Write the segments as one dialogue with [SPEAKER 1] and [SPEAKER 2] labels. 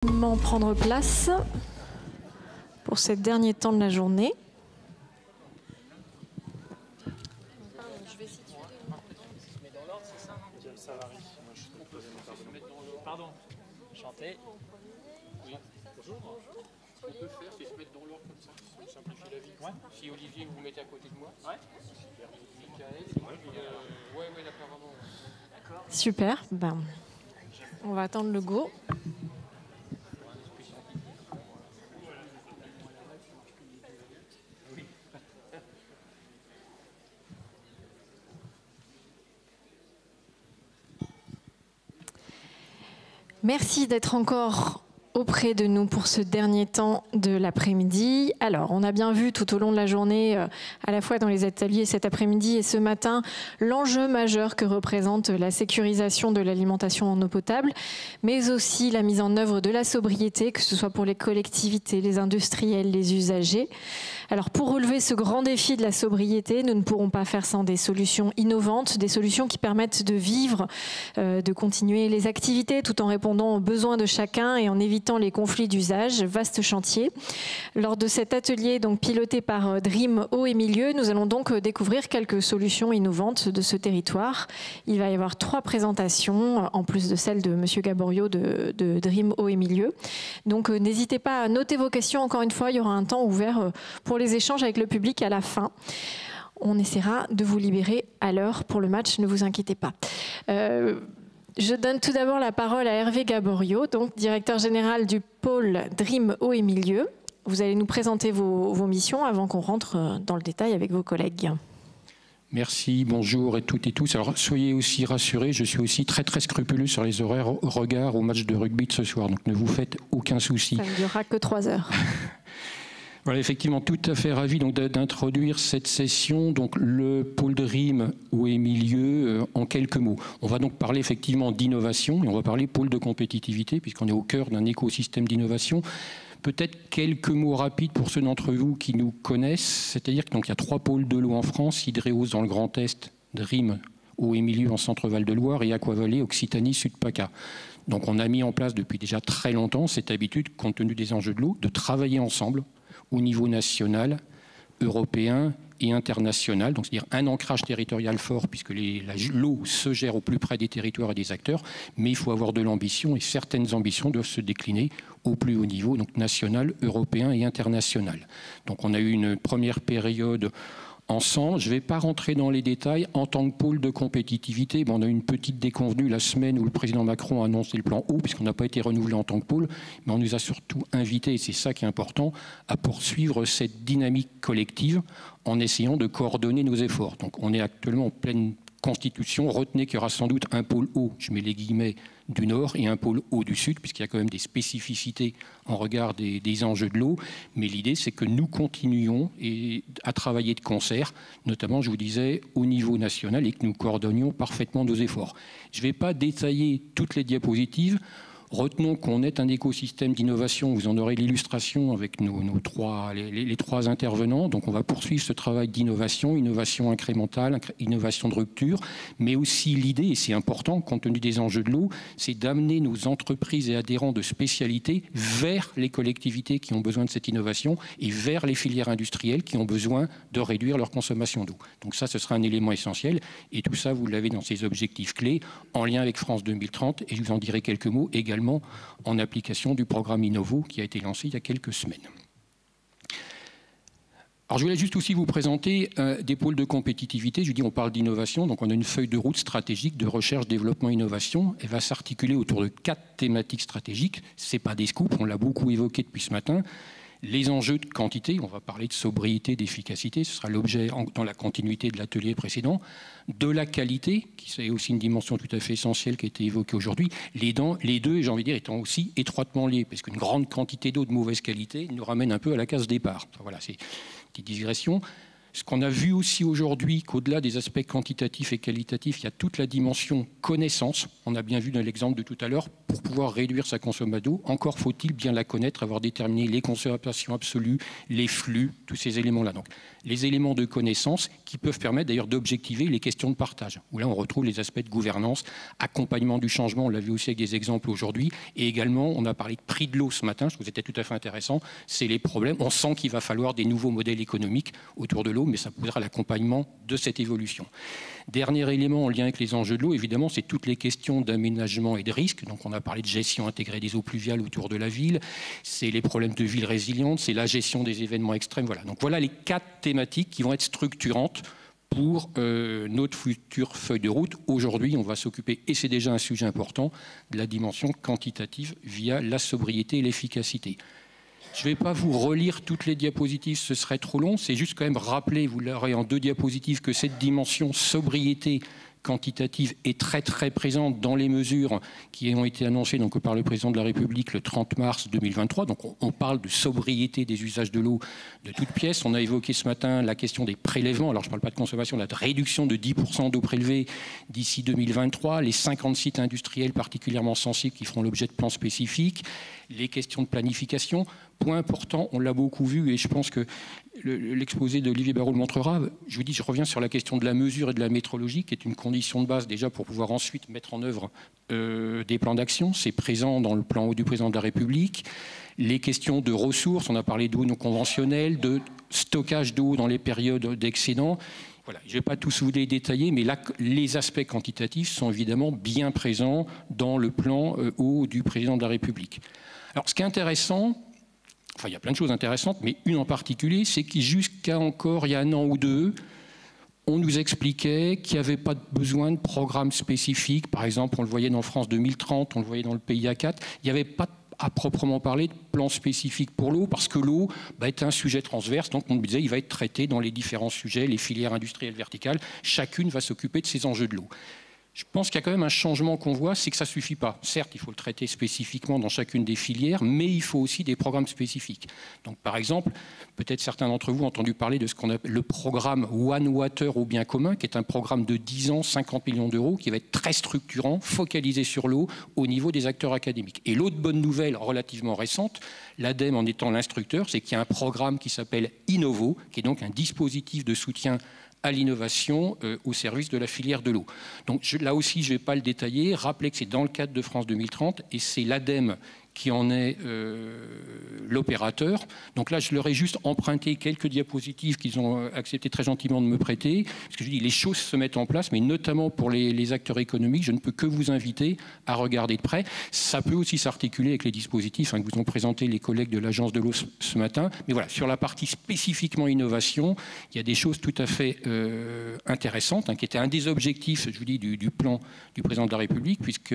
[SPEAKER 1] Prendre place pour ces derniers temps de la journée.
[SPEAKER 2] Pardon. Chanter.
[SPEAKER 3] Oui. Bonjour. Ce qu'on peut faire, c'est se mettre dans l'ordre comme ça, ça simplifie la vie. Ouais. Si Olivier, vous vous mettez à côté de moi. Ouais. Super. Michael. Ouais, là, apparemment.
[SPEAKER 1] D'accord. Super. Ben, on va attendre le go. Merci d'être encore auprès de nous pour ce dernier temps de l'après-midi. Alors, on a bien vu tout au long de la journée, à la fois dans les ateliers cet après-midi et ce matin, l'enjeu majeur que représente la sécurisation de l'alimentation en eau potable, mais aussi la mise en œuvre de la sobriété, que ce soit pour les collectivités, les industriels, les usagers. Alors, pour relever ce grand défi de la sobriété, nous ne pourrons pas faire sans des solutions innovantes, des solutions qui permettent de vivre, de continuer les activités tout en répondant aux besoins de chacun et en évitant les conflits d'usage. Vaste chantier. Lors de cet atelier donc piloté par Dream Eau et Milieu, nous allons donc découvrir quelques solutions innovantes de ce territoire. Il va y avoir 3 présentations, en plus de celle de Monsieur Gaborio de Dream Eau et Milieu. Donc n'hésitez pas à noter vos questions. Encore une fois, il y aura un temps ouvert pour les échanges avec le public à la fin. On essaiera de vous libérer à l'heure pour le match, ne vous inquiétez pas. Je donne tout d'abord la parole à Hervé Gaborio, donc directeur général du pôle Dream Eau et Milieu. Vous allez nous présenter vos missions avant qu'on rentre dans le détail avec vos collègues.
[SPEAKER 3] Merci, bonjour et toutes et tous. Alors soyez aussi rassurés, je suis aussi très scrupuleux sur les horaires au regard au match de rugby de ce soir, donc ne vous faites aucun souci.
[SPEAKER 1] Ça ne durera que 3 heures.
[SPEAKER 3] Voilà, effectivement, tout à fait ravi d'introduire cette session, donc le pôle Dream Eau et Milieu, en quelques mots. On va donc parler effectivement d'innovation et on va parler pôle de compétitivité puisqu'on est au cœur d'un écosystème d'innovation. Peut-être quelques mots rapides pour ceux d'entre vous qui nous connaissent, c'est-à-dire qu'il y a 3 pôles de l'eau en France, Hydréos dans le Grand Est, Dream Eau et Milieu en Centre-Val de Loire et Aquavallée, Occitanie, Sud-PACA. Donc on a mis en place depuis déjà très longtemps cette habitude, compte tenu des enjeux de l'eau, de travailler ensemble au niveau national, européen et international, donc c'est-à-dire un ancrage territorial fort puisque l'eau se gère au plus près des territoires et des acteurs, mais il faut avoir de l'ambition et certaines ambitions doivent se décliner au plus haut niveau, donc national, européen et international. Donc on a eu une première période ensemble. Je ne vais pas rentrer dans les détails. En tant que pôle de compétitivité, on a eu une petite déconvenue la semaine où le président Macron a annoncé le plan eau, puisqu'on n'a pas été renouvelé en tant que pôle, mais on nous a surtout invités, et c'est ça qui est important, à poursuivre cette dynamique collective en essayant de coordonner nos efforts. Donc on est actuellement en pleine constitution. Retenez qu'il y aura sans doute un pôle eau, je mets les guillemets, du Nord et un pôle eau du Sud, puisqu'il y a quand même des spécificités en regard des enjeux de l'eau. Mais l'idée, c'est que nous continuions à travailler de concert, notamment, je vous disais, au niveau national, et que nous coordonnions parfaitement nos efforts. Je ne vais pas détailler toutes les diapositives. Retenons qu'on est un écosystème d'innovation. Vous en aurez l'illustration avec les 3 intervenants. Donc on va poursuivre ce travail d'innovation, innovation incrémentale, innovation de rupture, mais aussi l'idée, et c'est important compte tenu des enjeux de l'eau, c'est d'amener nos entreprises et adhérents de spécialité vers les collectivités qui ont besoin de cette innovation et vers les filières industrielles qui ont besoin de réduire leur consommation d'eau. Donc ça, ce sera un élément essentiel. Et tout ça, vous l'avez dans ces objectifs clés, en lien avec France 2030, et je vous en dirai quelques mots également en application du programme Innovo qui a été lancé il y a quelques semaines. Alors je voulais juste aussi vous présenter des pôles de compétitivité. Je dis on parle d'innovation, donc on a une feuille de route stratégique de recherche, développement, innovation. Elle va s'articuler autour de 4 thématiques stratégiques. Ce n'est pas des scoops, on l'a beaucoup évoqué depuis ce matin. Les enjeux de quantité, on va parler de sobriété, d'efficacité, ce sera l'objet dans la continuité de l'atelier précédent. De la qualité, qui est aussi une dimension tout à fait essentielle qui a été évoquée aujourd'hui. Les deux, j'ai envie de dire, étant aussi étroitement liés, parce qu'une grande quantité d'eau de mauvaise qualité nous ramène un peu à la case départ. Enfin, voilà, c'est une petite digression. Ce qu'on a vu aussi aujourd'hui, qu'au-delà des aspects quantitatifs et qualitatifs, il y a toute la dimension connaissance. On a bien vu dans l'exemple de tout à l'heure, pour pouvoir réduire sa consommation d'eau, encore faut-il bien la connaître, avoir déterminé les consommations absolues, les flux, tous ces éléments-là. Donc, les éléments de connaissance qui peuvent permettre d'ailleurs d'objectiver les questions de partage, où là on retrouve les aspects de gouvernance, accompagnement du changement, on l'a vu aussi avec des exemples aujourd'hui, et également on a parlé de prix de l'eau ce matin, je trouve que c'était tout à fait intéressant, c'est les problèmes, on sent qu'il va falloir des nouveaux modèles économiques autour de l'eau, mais ça posera l'accompagnement de cette évolution. Dernier élément en lien avec les enjeux de l'eau, évidemment, c'est toutes les questions d'aménagement et de risque. Donc on a parlé de gestion intégrée des eaux pluviales autour de la ville, c'est les problèmes de ville résiliente, c'est la gestion des événements extrêmes. Voilà. Donc voilà les 4 thématiques qui vont être structurantes pour notre future feuille de route. Aujourd'hui, on va s'occuper, et c'est déjà un sujet important, de la dimension quantitative via la sobriété et l'efficacité. Je ne vais pas vous relire toutes les diapositives, ce serait trop long. C'est juste quand même rappeler, vous l'aurez en 2 diapositives, que cette dimension sobriété quantitative est très très présente dans les mesures qui ont été annoncées donc, par le président de la République le 30 mars 2023. Donc on parle de sobriété des usages de l'eau de toutes pièces. On a évoqué ce matin la question des prélèvements. Alors je ne parle pas de consommation, la réduction de 10% d'eau prélevée d'ici 2023. Les 50 sites industriels particulièrement sensibles qui feront l'objet de plans spécifiques. Les questions de planification. Point important, on l'a beaucoup vu et je pense que l'exposé d'Olivier Barrault le montrera. Je vous dis, je reviens sur la question de la mesure et de la métrologie qui est une condition de base déjà pour pouvoir ensuite mettre en œuvre des plans d'action. C'est présent dans le plan du président de la République. Les questions de ressources, on a parlé d'eau non conventionnelle, de stockage d'eau dans les périodes d'excédent. Voilà, je ne vais pas tous vous les détailler, mais là, les aspects quantitatifs sont évidemment bien présents dans le plan eau du président de la République. Alors, ce qui est intéressant, enfin, il y a plein de choses intéressantes, mais une en particulier, c'est que jusqu'à encore il y a 1 an ou 2, on nous expliquait qu'il n'y avait pas besoin de programme spécifique. Par exemple, on le voyait dans France 2030, on le voyait dans le PIA 4. Il n'y avait pas à proprement parler de plan spécifique pour l'eau, parce que l'eau est un sujet transverse, donc on nous disait il va être traité dans les différents sujets, les filières industrielles verticales, chacune va s'occuper de ces enjeux de l'eau. Je pense qu'il y a quand même un changement qu'on voit, c'est que ça ne suffit pas. Certes, il faut le traiter spécifiquement dans chacune des filières, mais il faut aussi des programmes spécifiques. Donc, par exemple, peut-être certains d'entre vous ont entendu parler de ce qu'on appelle le programme One Water au bien commun, qui est un programme de 10 ans, 50 millions d'euros, qui va être très structurant, focalisé sur l'eau au niveau des acteurs académiques. Et l'autre bonne nouvelle relativement récente, l'ADEME en étant l'instructeur, c'est qu'il y a un programme qui s'appelle Innovo, qui est donc un dispositif de soutien à l'innovation au service de la filière de l'eau. Donc là aussi, je ne vais pas le détailler. Rappelez que c'est dans le cadre de France 2030 et c'est l'ADEME qui en est l'opérateur. Donc là, je leur ai juste emprunté quelques diapositives qu'ils ont accepté très gentiment de me prêter. Parce que je dis, les choses se mettent en place, mais notamment pour les acteurs économiques, je ne peux que vous inviter à regarder de près. Ça peut aussi s'articuler avec les dispositifs que vous ont présentés les collègues de l'Agence de l'eau ce matin. Mais voilà, sur la partie spécifiquement innovation, il y a des choses tout à fait intéressantes, qui étaient un des objectifs, je vous dis, du plan du président de la République, puisque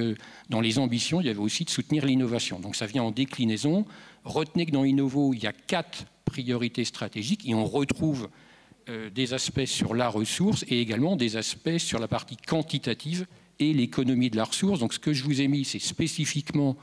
[SPEAKER 3] dans les ambitions, il y avait aussi de soutenir l'innovation. Donc ça vient en déclinaison. Retenez que dans Innovo, il y a 4 priorités stratégiques et on retrouve des aspects sur la ressource et également des aspects sur la partie quantitative et l'économie de la ressource. Donc ce que je vous ai mis, c'est spécifiquement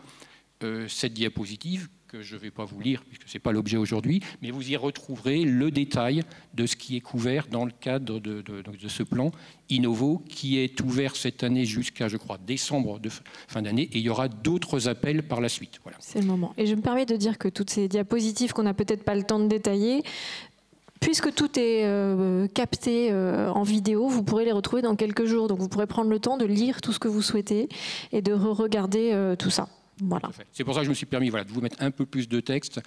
[SPEAKER 3] cette diapositive que je ne vais pas vous lire puisque ce n'est pas l'objet aujourd'hui, mais vous y retrouverez le détail de ce qui est couvert dans le cadre de ce plan Innovo qui est ouvert cette année jusqu'à, je crois, décembre de fin d'année et il y aura d'autres appels par la suite. Voilà.
[SPEAKER 1] C'est le moment. Et je me permets de dire que toutes ces diapositives qu'on n'a peut-être pas le temps de détailler, puisque tout est capté en vidéo, vous pourrez les retrouver dans quelques jours. Donc vous pourrez prendre le temps de lire tout ce que vous souhaitez et de re-regarder tout ça. Voilà.
[SPEAKER 3] C'est pour ça que je me suis permis de vous mettre un peu plus de texte.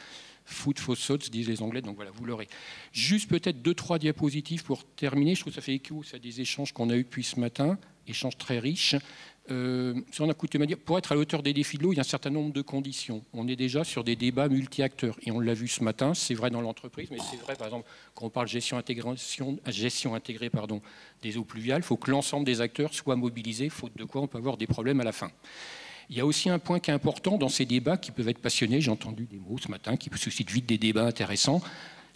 [SPEAKER 3] Foot for thoughts, disent les Anglais, donc voilà, vous l'aurez. Juste peut-être 2-3 diapositives pour terminer. Je trouve que ça fait écho à des échanges qu'on a eus depuis ce matin, échanges très riches. Si on a coutume à dire, pour être à la hauteur des défis de l'eau, il y a un certain nombre de conditions. On est déjà sur des débats multi-acteurs. Et on l'a vu ce matin, c'est vrai dans l'entreprise, mais c'est vrai, par exemple, quand on parle gestion intégrée des eaux pluviales, il faut que l'ensemble des acteurs soient mobilisés, faute de quoi on peut avoir des problèmes à la fin. Il y a aussi un point qui est important dans ces débats qui peuvent être passionnés. J'ai entendu des mots ce matin qui suscitent vite des débats intéressants.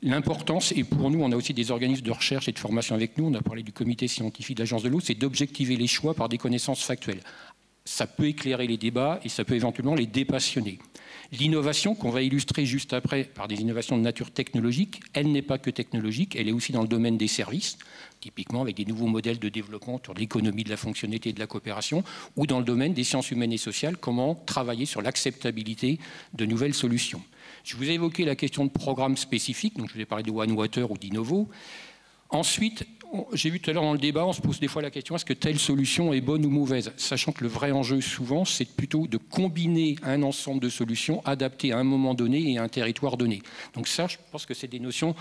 [SPEAKER 3] L'importance, et pour nous, on a aussi des organismes de recherche et de formation avec nous, on a parlé du comité scientifique de l'Agence de l'eau, c'est d'objectiver les choix par des connaissances factuelles. ça peut éclairer les débats et ça peut éventuellement les dépassionner. L'innovation, qu'on va illustrer juste après par des innovations de nature technologique, elle n'est pas que technologique, elle est aussi dans le domaine des services, typiquement avec des nouveaux modèles de développement autour de l'économie de la fonctionnalité et de la coopération, ou dans le domaine des sciences humaines et sociales, comment travailler sur l'acceptabilité de nouvelles solutions. Je vous ai évoqué la question de programmes spécifiques, donc je vous ai parlé de One Water ou d'Innovo. Ensuite, j'ai vu tout à l'heure dans le débat, on se pose des fois la question, est-ce que telle solution est bonne ou mauvaise? Sachant que le vrai enjeu, souvent, c'est plutôt de combiner un ensemble de solutions adaptées à un moment donné et à un territoire donné. Donc ça, je pense que c'est des notions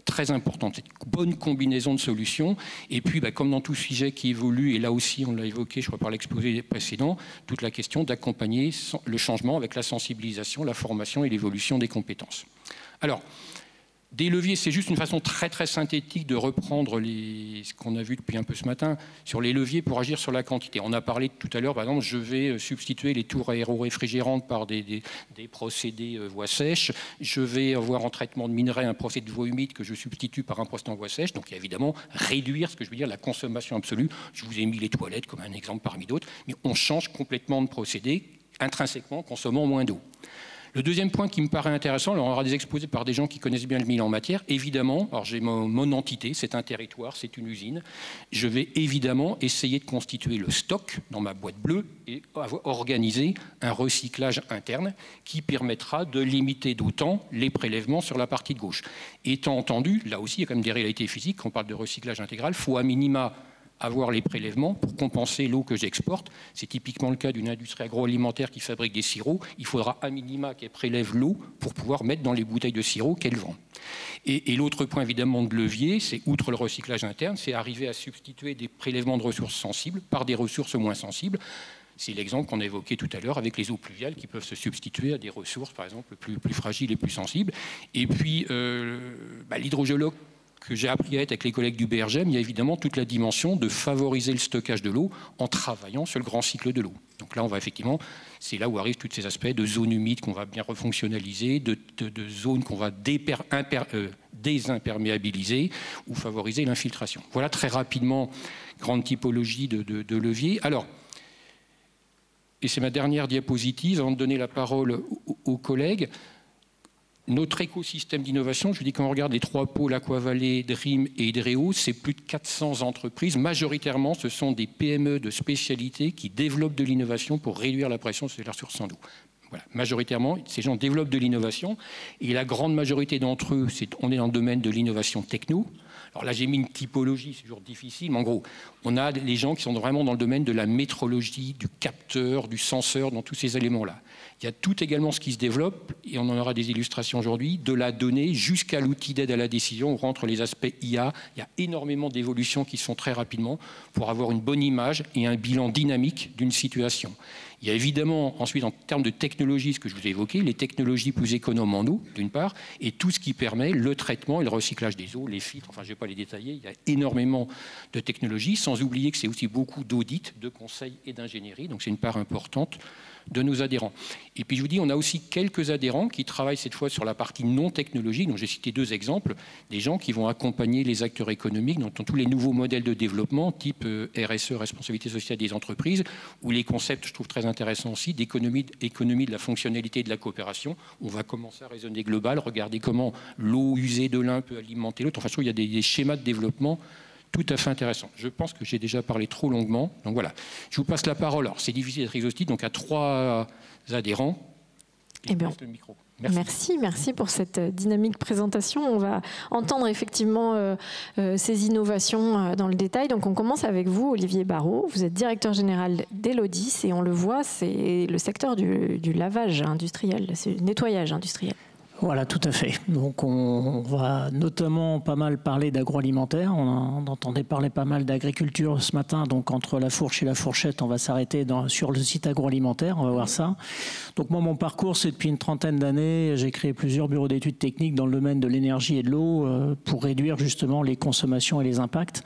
[SPEAKER 3] très importantes, cette bonne combinaison de solutions. Et puis, comme dans tout sujet qui évolue, et là aussi, on l'a évoqué, je crois, par l'exposé précédent, toute la question d'accompagner le changement avec la sensibilisation, la formation et l'évolution des compétences. Alors, des leviers, c'est juste une façon très très synthétique de reprendre ce qu'on a vu depuis un peu ce matin sur les leviers pour agir sur la quantité. On a parlé tout à l'heure, par exemple, je vais substituer les tours aéro-réfrigérantes par des procédés voie sèche. Je vais avoir en traitement de minerais un procédé de voie humide que je substitue par un procédé en voie sèche. Donc évidemment, réduire ce que je veux dire, la consommation absolue. Je vous ai mis les toilettes comme un exemple parmi d'autres, mais on change complètement de procédé, intrinsèquement consommant moins d'eau. Le deuxième point qui me paraît intéressant, alors on aura des exposés par des gens qui connaissent bien le mille en matière, évidemment, alors j'ai mon entité, c'est un territoire, c'est une usine, je vais évidemment essayer de constituer le stock dans ma boîte bleue et organiser un recyclage interne qui permettra de limiter d'autant les prélèvements sur la partie de gauche. Étant entendu, là aussi il y a quand même des réalités physiques, quand on parle de recyclage intégral, il faut à minima avoir les prélèvements pour compenser l'eau que j'exporte. C'est typiquement le cas d'une industrie agroalimentaire qui fabrique des sirops. Il faudra à minima qu'elle prélève l'eau pour pouvoir mettre dans les bouteilles de sirop qu'elle vend. Et l'autre point évidemment de levier, c'est outre le recyclage interne, c'est arriver à substituer des prélèvements de ressources sensibles par des ressources moins sensibles. C'est l'exemple qu'on a évoqué tout à l'heure avec les eaux pluviales qui peuvent se substituer à des ressources, par exemple, plus fragiles et plus sensibles. Et puis, l'hydrogéologue que j'ai appris à être avec les collègues du BRGM, il y a évidemment toute la dimension de favoriser le stockage de l'eau en travaillant sur le grand cycle de l'eau. Donc là, on va effectivement, c'est là où arrivent tous ces aspects de zones humides qu'on va bien refonctionnaliser, de zones qu'on va désimperméabiliser ou favoriser l'infiltration. Voilà très rapidement, grande typologie de leviers. Alors, et c'est ma dernière diapositive, avant de donner la parole aux collègues. Notre écosystème d'innovation, je vous dis quand on regarde les trois pôles, Aquavalais, Dream et Hydréo, c'est plus de 400 entreprises. Majoritairement, ce sont des PME de spécialité qui développent de l'innovation pour réduire la pression sur les ressources en eau. Voilà. Majoritairement, ces gens développent de l'innovation et la grande majorité d'entre eux, on est dans le domaine de l'innovation techno. Alors là, j'ai mis une typologie, c'est toujours difficile, mais en gros, on a les gens qui sont vraiment dans le domaine de la métrologie, du capteur, du senseur, dans tous ces éléments-là. Il y a tout également ce qui se développe, et on en aura des illustrations aujourd'hui, de la donnée jusqu'à l'outil d'aide à la décision, où rentrent les aspects IA. Il y a énormément d'évolutions qui se font très rapidement pour avoir une bonne image et un bilan dynamique d'une situation. Il y a évidemment ensuite en termes de technologie, ce que je vous ai évoqué, les technologies plus économes en eau, d'une part, et tout ce qui permet le traitement et le recyclage des eaux, les filtres, enfin je ne vais pas les détailler, il y a énormément de technologies, sans oublier que c'est aussi beaucoup d'audits, de conseils et d'ingénierie, donc c'est une part importante de nos adhérents. Et puis je vous dis, on a aussi quelques adhérents qui travaillent cette fois sur la partie non technologique. Donc j'ai cité deux exemples, des gens qui vont accompagner les acteurs économiques dans tous les nouveaux modèles de développement, type RSE, responsabilité sociale des entreprises, ou les concepts, je trouve très intéressants aussi, d'économie de la fonctionnalité et de la coopération. On va commencer à raisonner global, regarder comment l'eau usée de l'un peut alimenter l'autre. Enfin, je trouve qu'il y a des schémas de développement tout à fait intéressant. Je pense que j'ai déjà parlé trop longuement. Donc voilà, je vous passe la parole. Alors, c'est difficile d'être exhaustif, donc à 3 adhérents.
[SPEAKER 1] Eh bien,
[SPEAKER 3] le micro.
[SPEAKER 1] Merci pour cette dynamique présentation. On va entendre effectivement ces innovations dans le détail. Donc on commence avec vous, Olivier Barraud. Vous êtes directeur général d'Elodis et on le voit, c'est le secteur du lavage industriel, c'est le nettoyage industriel.
[SPEAKER 4] Voilà, tout à fait. Donc on va notamment pas mal parler d'agroalimentaire. On entendait parler pas mal d'agriculture ce matin. Donc entre la fourche et la fourchette, on va s'arrêter sur le site agroalimentaire. On va voir ça. Donc moi, mon parcours, c'est depuis une trentaine d'années. J'ai créé plusieurs bureaux d'études techniques dans le domaine de l'énergie et de l'eau pour réduire justement les consommations et les impacts.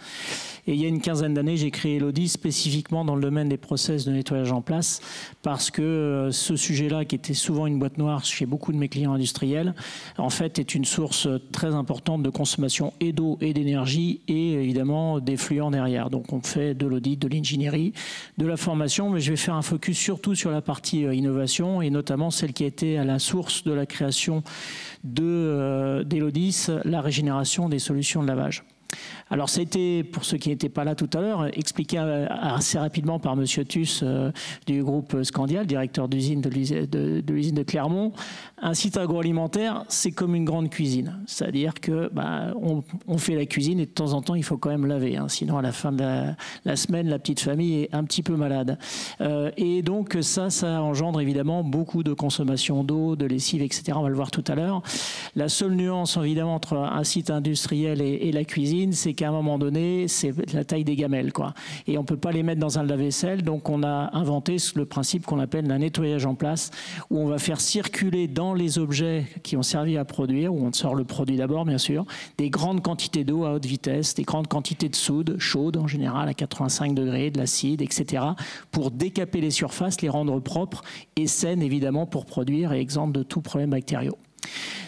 [SPEAKER 4] Et il y a une quinzaine d'années, j'ai créé Elodis spécifiquement dans le domaine des process de nettoyage en place, parce que ce sujet-là, qui était souvent une boîte noire chez beaucoup de mes clients industriels, en fait est une source très importante de consommation et d'eau et d'énergie et évidemment des fluents derrière. Donc on fait de l'audit, de l'ingénierie, de la formation, mais je vais faire un focus surtout sur la partie innovation et notamment celle qui a été à la source de la création d'Elodis, la régénération des solutions de lavage. Alors ça a été, pour ceux qui n'étaient pas là tout à l'heure, expliqué assez rapidement par Monsieur Thuss du groupe Scandial, directeur d'usine de l'usine de Clermont. Un site agroalimentaire, c'est comme une grande cuisine. C'est-à-dire que on fait la cuisine et de temps en temps, il faut quand même laver. Hein, sinon, à la fin de la semaine, la petite famille est un petit peu malade. Et donc ça engendre évidemment beaucoup de consommation d'eau, de lessive, etc. On va le voir tout à l'heure. La seule nuance, évidemment, entre un site industriel et la cuisine, c'est qu'à un moment donné, c'est la taille des gamelles, quoi. Et on ne peut pas les mettre dans un lave-vaisselle, donc on a inventé le principe qu'on appelle un nettoyage en place, où on va faire circuler dans les objets qui ont servi à produire, où on sort le produit d'abord, bien sûr, des grandes quantités d'eau à haute vitesse, des grandes quantités de soude, chaude en général, à 85 degrés, de l'acide, etc., pour décaper les surfaces, les rendre propres et saines, évidemment, pour produire et exemptes de tout problème bactériaux.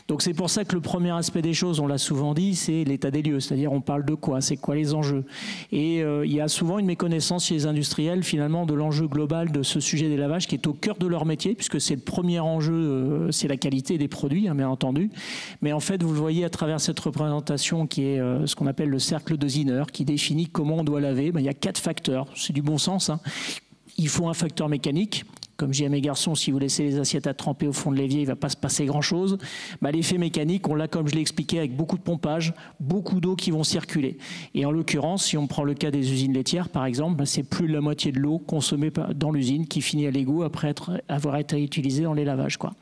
[SPEAKER 4] Donc c'est pour ça que le premier aspect des choses, on l'a souvent dit, c'est l'état des lieux, c'est-à-dire on parle de quoi, c'est quoi les enjeux. Et il y a souvent une méconnaissance chez les industriels finalement de l'enjeu global de ce sujet des lavages qui est au cœur de leur métier, puisque c'est le premier enjeu, c'est la qualité des produits, hein, bien entendu. Mais en fait, vous le voyez à travers cette représentation qui est ce qu'on appelle le cercle de Zinner, qui définit comment on doit laver. Il y a 4 facteurs, c'est du bon sens, hein. Il faut un facteur mécanique. Comme je dis à mes garçons, si vous laissez les assiettes à tremper au fond de l'évier, il ne va pas se passer grand-chose. L'effet mécanique, on l'a, comme je l'ai expliqué, avec beaucoup de pompage, beaucoup d'eau qui vont circuler. Et en l'occurrence, si on prend le cas des usines laitières, par exemple, c'est plus de la moitié de l'eau consommée dans l'usine qui finit à l'égout après avoir été utilisée dans les lavages, quoi.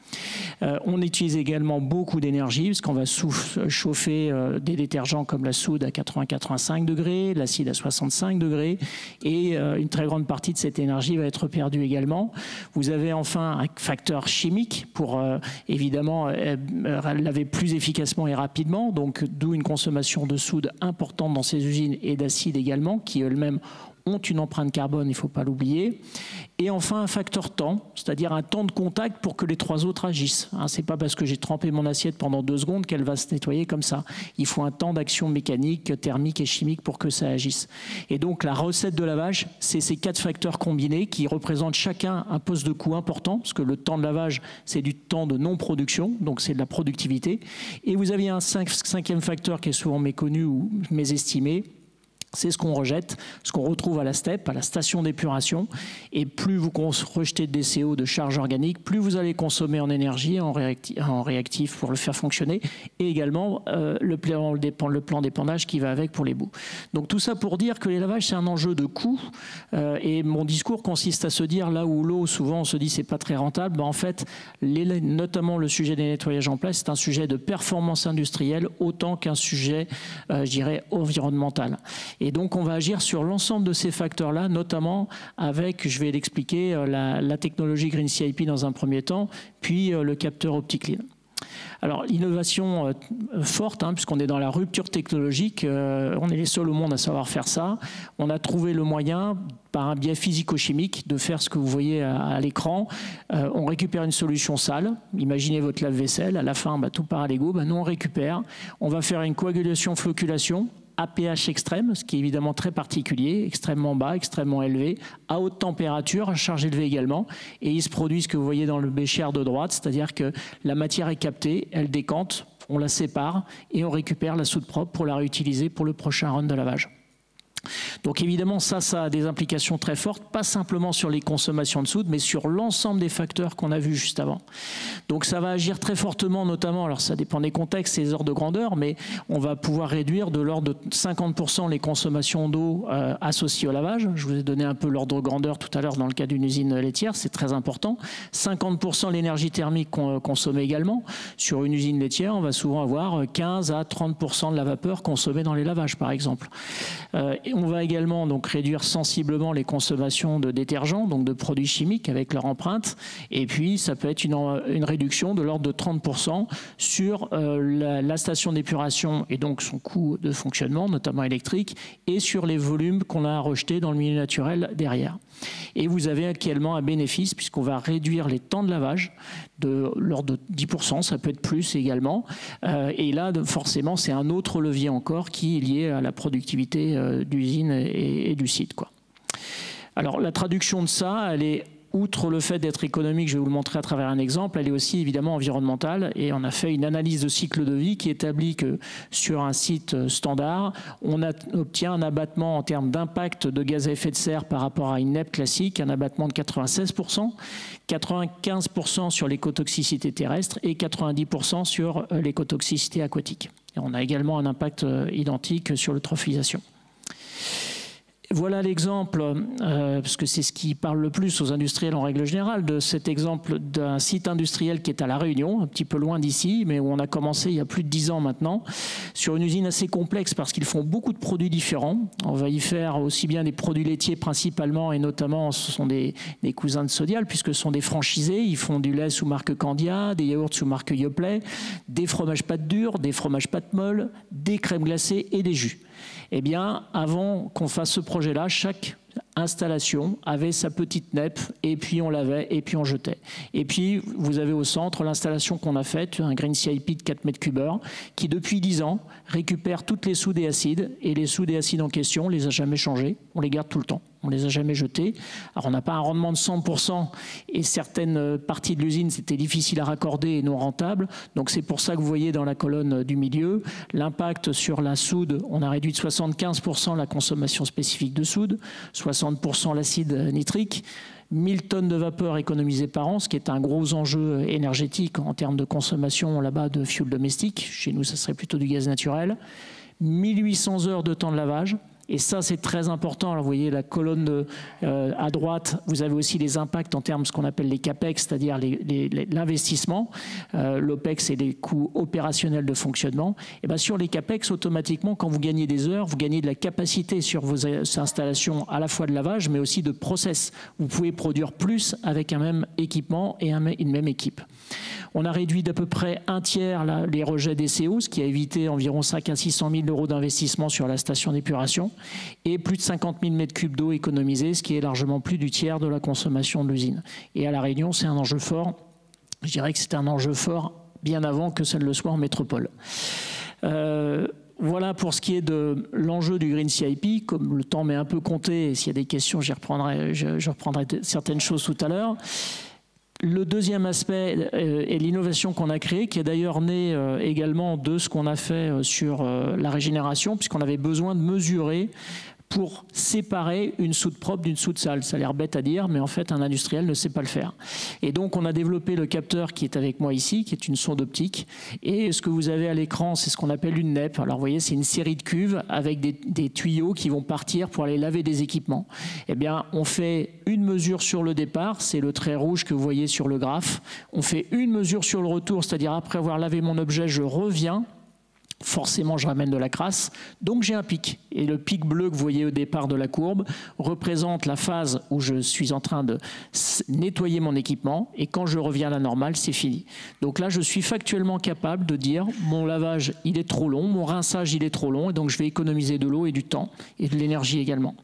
[SPEAKER 4] On utilise également beaucoup d'énergie, parce qu'on va chauffer des détergents comme la soude à 80-85 degrés, l'acide à 65 degrés, et une très grande partie de cette énergie va être perdue également. Vous avez enfin un facteur chimique pour évidemment laver plus efficacement et rapidement, donc d'où une consommation de soude importante dans ces usines et d'acide également, qui elles-mêmes ont une empreinte carbone, il ne faut pas l'oublier. Et enfin, un facteur temps, c'est-à-dire un temps de contact pour que les 3 autres agissent. Hein, ce n'est pas parce que j'ai trempé mon assiette pendant 2 secondes qu'elle va se nettoyer comme ça. Il faut un temps d'action mécanique, thermique et chimique pour que ça agisse. Et donc, la recette de lavage, c'est ces 4 facteurs combinés qui représentent chacun un poste de coût important, parce que le temps de lavage, c'est du temps de non-production, donc c'est de la productivité. Et vous avez un 5e facteur qui est souvent méconnu ou mésestimé, c'est ce qu'on rejette, ce qu'on retrouve à la STEP, à la station d'épuration. Et plus vous rejetez de DCO, de charge organique, plus vous allez consommer en énergie, en réactif pour le faire fonctionner, et également le plan d'épandage qui va avec pour les boues. Donc tout ça pour dire que les lavages, c'est un enjeu de coût. Et mon discours consiste à se dire, là où l'eau, souvent on se dit c'est pas très rentable, en fait, notamment le sujet des nettoyages en place, c'est un sujet de performance industrielle autant qu'un sujet, je dirais, environnemental. Et donc, on va agir sur l'ensemble de ces facteurs-là, notamment avec, je vais l'expliquer, la technologie Green CIP dans un premier temps, puis le capteur OptiClean. Alors, l'innovation forte, hein, puisqu'on est dans la rupture technologique, on est les seuls au monde à savoir faire ça. On a trouvé le moyen, par un biais physico-chimique, de faire ce que vous voyez à l'écran. On récupère une solution sale. Imaginez votre lave-vaisselle. À la fin, tout part à l'égout. Nous, on récupère. On va faire une coagulation-floculation à pH extrême, ce qui est évidemment très particulier, extrêmement bas, extrêmement élevé, à haute température, à charge élevée également, et il se produit ce que vous voyez dans le bécher de droite, c'est-à-dire que la matière est captée, elle décante, on la sépare, et on récupère la soude propre pour la réutiliser pour le prochain run de lavage. Donc évidemment, ça a des implications très fortes, pas simplement sur les consommations de soude, mais sur l'ensemble des facteurs qu'on a vus juste avant. Donc ça va agir très fortement, notamment, alors ça dépend des contextes et des ordres de grandeur, mais on va pouvoir réduire de l'ordre de 50% les consommations d'eau associées au lavage. Je vous ai donné un peu l'ordre de grandeur tout à l'heure dans le cas d'une usine laitière, c'est très important. 50% l'énergie thermique consommée également. Sur une usine laitière, on va souvent avoir 15 à 30% de la vapeur consommée dans les lavages, par exemple. On va également donc réduire sensiblement les consommations de détergents, donc de produits chimiques avec leur empreinte. Et puis, ça peut être une réduction de l'ordre de 30% sur la station d'épuration et donc son coût de fonctionnement, notamment électrique, et sur les volumes qu'on a à rejeter dans le milieu naturel derrière. Et vous avez actuellement un bénéfice puisqu'on va réduire les temps de lavage de l'ordre de 10%, ça peut être plus également. Et là, forcément, c'est un autre levier encore qui est lié à la productivité d'usine et du site, quoi. Alors, la traduction de ça, elle est, outre le fait d'être économique, je vais vous le montrer à travers un exemple, elle est aussi évidemment environnementale. Et on a fait une analyse de cycle de vie qui établit que sur un site standard, on obtient un abattement en termes d'impact de gaz à effet de serre par rapport à une NEP classique, un abattement de 96%, 95% sur l'écotoxicité terrestre et 90% sur l'écotoxicité aquatique. Et on a également un impact identique sur l'eutrophisation. Voilà l'exemple, parce que c'est ce qui parle le plus aux industriels en règle générale, de cet exemple d'un site industriel qui est à La Réunion, un petit peu loin d'ici, mais où on a commencé il y a plus de 10 ans maintenant, sur une usine assez complexe parce qu'ils font beaucoup de produits différents. On va y faire aussi bien des produits laitiers principalement, et notamment ce sont des cousins de Sodial, puisque ce sont des franchisés. Ils font du lait sous marque Candia, des yaourts sous marque Yoplait, des fromages pâte dure, des fromages pâte molle, des crèmes glacées et des jus. Eh bien, avant qu'on fasse ce projet-là, chaque installation avait sa petite NEP, et puis on lavait, et puis on jetait. Et puis, vous avez au centre l'installation qu'on a faite, un Green CIP de 4 m3, qui depuis 10 ans récupère toutes les soudes et acides, et les soudes et acides en question, on les a jamais changés, on les garde tout le temps. On ne les a jamais jetés. Alors, on n'a pas un rendement de 100% et certaines parties de l'usine, c'était difficile à raccorder et non rentable. Donc, c'est pour ça que vous voyez dans la colonne du milieu, l'impact sur la soude, on a réduit de 75% la consommation spécifique de soude, 60% l'acide nitrique, 1000 tonnes de vapeur économisées par an, ce qui est un gros enjeu énergétique en termes de consommation là-bas de fioul domestique. Chez nous, ça serait plutôt du gaz naturel. 1800 heures de temps de lavage. Et ça, c'est très important. Alors, vous voyez la colonne à droite, vous avez aussi les impacts en termes de ce qu'on appelle les CAPEX, c'est-à-dire l'investissement. L'OPEX, c'est les coûts opérationnels de fonctionnement. Et bien, sur les CAPEX, automatiquement, quand vous gagnez des heures, vous gagnez de la capacité sur vos installations à la fois de lavage, mais aussi de process. Vous pouvez produire plus avec un même équipement et une même équipe. On a réduit d'à peu près un tiers les rejets des CO, ce qui a évité environ 500 à 600 000 € d'investissement sur la station d'épuration, et plus de 50 000 m3 d'eau économisée, ce qui est largement plus du tiers de la consommation de l'usine. Et à La Réunion, c'est un enjeu fort. Je dirais que c'est un enjeu fort bien avant que ça ne le soit en métropole. Voilà pour ce qui est de l'enjeu du Green CIP. Comme le temps m'est un peu compté, et s'il y a des questions, je reprendrai certaines choses tout à l'heure. Le deuxième aspect est l'innovation qu'on a créée, qui est d'ailleurs née également de ce qu'on a fait sur la régénération, puisqu'on avait besoin de mesurer pour séparer une soude propre d'une soude sale. Ça a l'air bête à dire, mais en fait, un industriel ne sait pas le faire. Et donc, on a développé le capteur qui est avec moi ici, qui est une sonde optique. Et ce que vous avez à l'écran, c'est ce qu'on appelle une NEP. Alors, vous voyez, c'est une série de cuves avec des tuyaux qui vont partir pour aller laver des équipements. Eh bien, on fait une mesure sur le départ, c'est le trait rouge que vous voyez sur le graphe. On fait une mesure sur le retour, c'est-à-dire après avoir lavé mon objet, je reviens. Forcément, je ramène de la crasse, donc j'ai un pic. Et le pic bleu que vous voyez au départ de la courbe représente la phase où je suis en train de nettoyer mon équipement, et quand je reviens à la normale, c'est fini. Donc là, je suis factuellement capable de dire mon lavage, il est trop long, mon rinçage, il est trop long, et donc je vais économiser de l'eau et du temps, et de l'énergie également.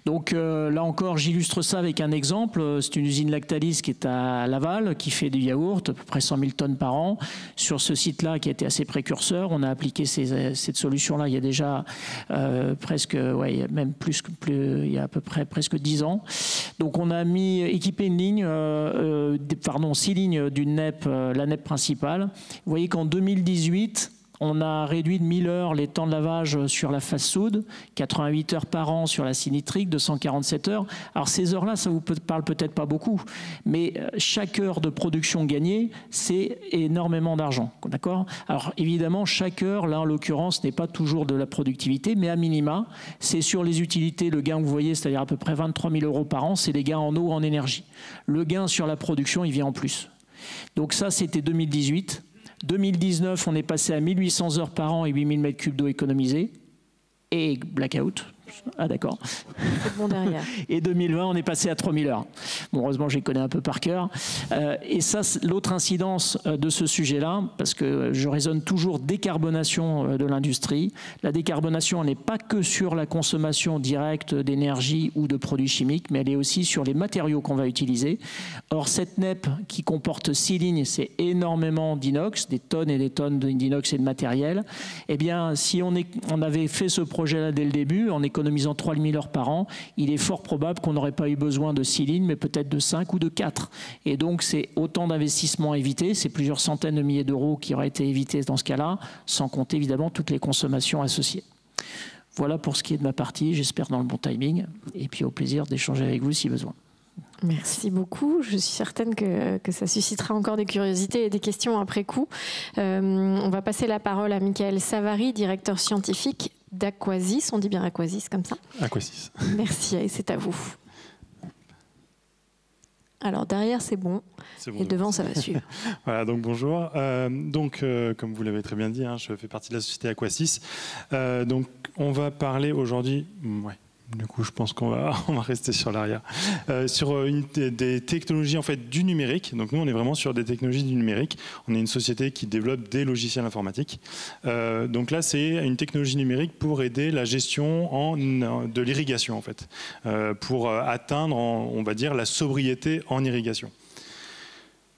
[SPEAKER 4] Donc là encore, j'illustre ça avec un exemple. C'est une usine Lactalis qui est à Laval, qui fait du yaourt, à peu près 100 000 tonnes par an. Sur ce site-là, qui a été assez précurseur, on a appliqué cette solution-là il y a déjà presque, ouais, même plus, il y a à peu près presque 10 ans. Donc on a équipé une ligne, 6 lignes d'une NEP, la NEP principale. Vous voyez qu'en 2018, on a réduit de 1000 heures les temps de lavage sur la phase soude, 88 heures par an sur l'acide nitrique, 247 heures. Alors ces heures-là, ça vous parle peut-être pas beaucoup, mais chaque heure de production gagnée, c'est énormément d'argent, d'accord? Alors évidemment, chaque heure, là en l'occurrence, n'est pas toujours de la productivité, mais à minima, c'est sur les utilités, le gain que vous voyez, c'est-à-dire à peu près 23 000 € par an, c'est les gains en eau, en énergie. Le gain sur la production, il vient en plus. Donc ça, c'était 2018. 2019, on est passé à 1800 heures par an et 8000 m3 d'eau économisée. et blackout. Ah d'accord.
[SPEAKER 1] Bon derrière.
[SPEAKER 4] Et 2020, on est passé à 3000 heures. Bon, heureusement, je les connais un peu par cœur. Et ça, l'autre incidence de ce sujet-là, parce que je raisonne toujours décarbonation de l'industrie. La décarbonation, elle n'est pas que sur la consommation directe d'énergie ou de produits chimiques, mais elle est aussi sur les matériaux qu'on va utiliser. Or, cette NEP qui comporte 6 lignes, c'est énormément d'inox, des tonnes et des tonnes d'inox et de matériel. Eh bien, si on avait fait ce projet-là dès le début, en économisant 3000 heures par an, il est fort probable qu'on n'aurait pas eu besoin de 6 lignes, mais peut-être de 5 ou de 4. Et donc, c'est autant d'investissements évités, c'est plusieurs centaines de milliers d'euros qui auraient été évités dans ce cas-là, sans compter évidemment toutes les consommations associées. Voilà pour ce qui est de ma partie, j'espère dans le bon timing, et puis au plaisir d'échanger avec vous si besoin.
[SPEAKER 1] Merci beaucoup. Je suis certaine que ça suscitera encore des curiosités et des questions après coup. On va passer la parole à Michael Savary, directeur scientifique d'Aquasis. On dit bien Aquasis comme ça?
[SPEAKER 5] Aquasis.
[SPEAKER 1] Merci, et c'est à vous. Alors derrière c'est bon, et devant ça va suivre.
[SPEAKER 5] Voilà, donc bonjour. Comme vous l'avez très bien dit, je fais partie de la société Aquasis. Donc on va parler aujourd'hui... Ouais. Du coup, je pense qu'on va rester sur l'arrière. Sur des technologies en fait, du numérique. Donc nous, on est vraiment sur des technologies du numérique. On est une société qui développe des logiciels informatiques. Donc là, c'est une technologie numérique pour aider la gestion de l'irrigation, en fait. Pour atteindre, on va dire, la sobriété en irrigation.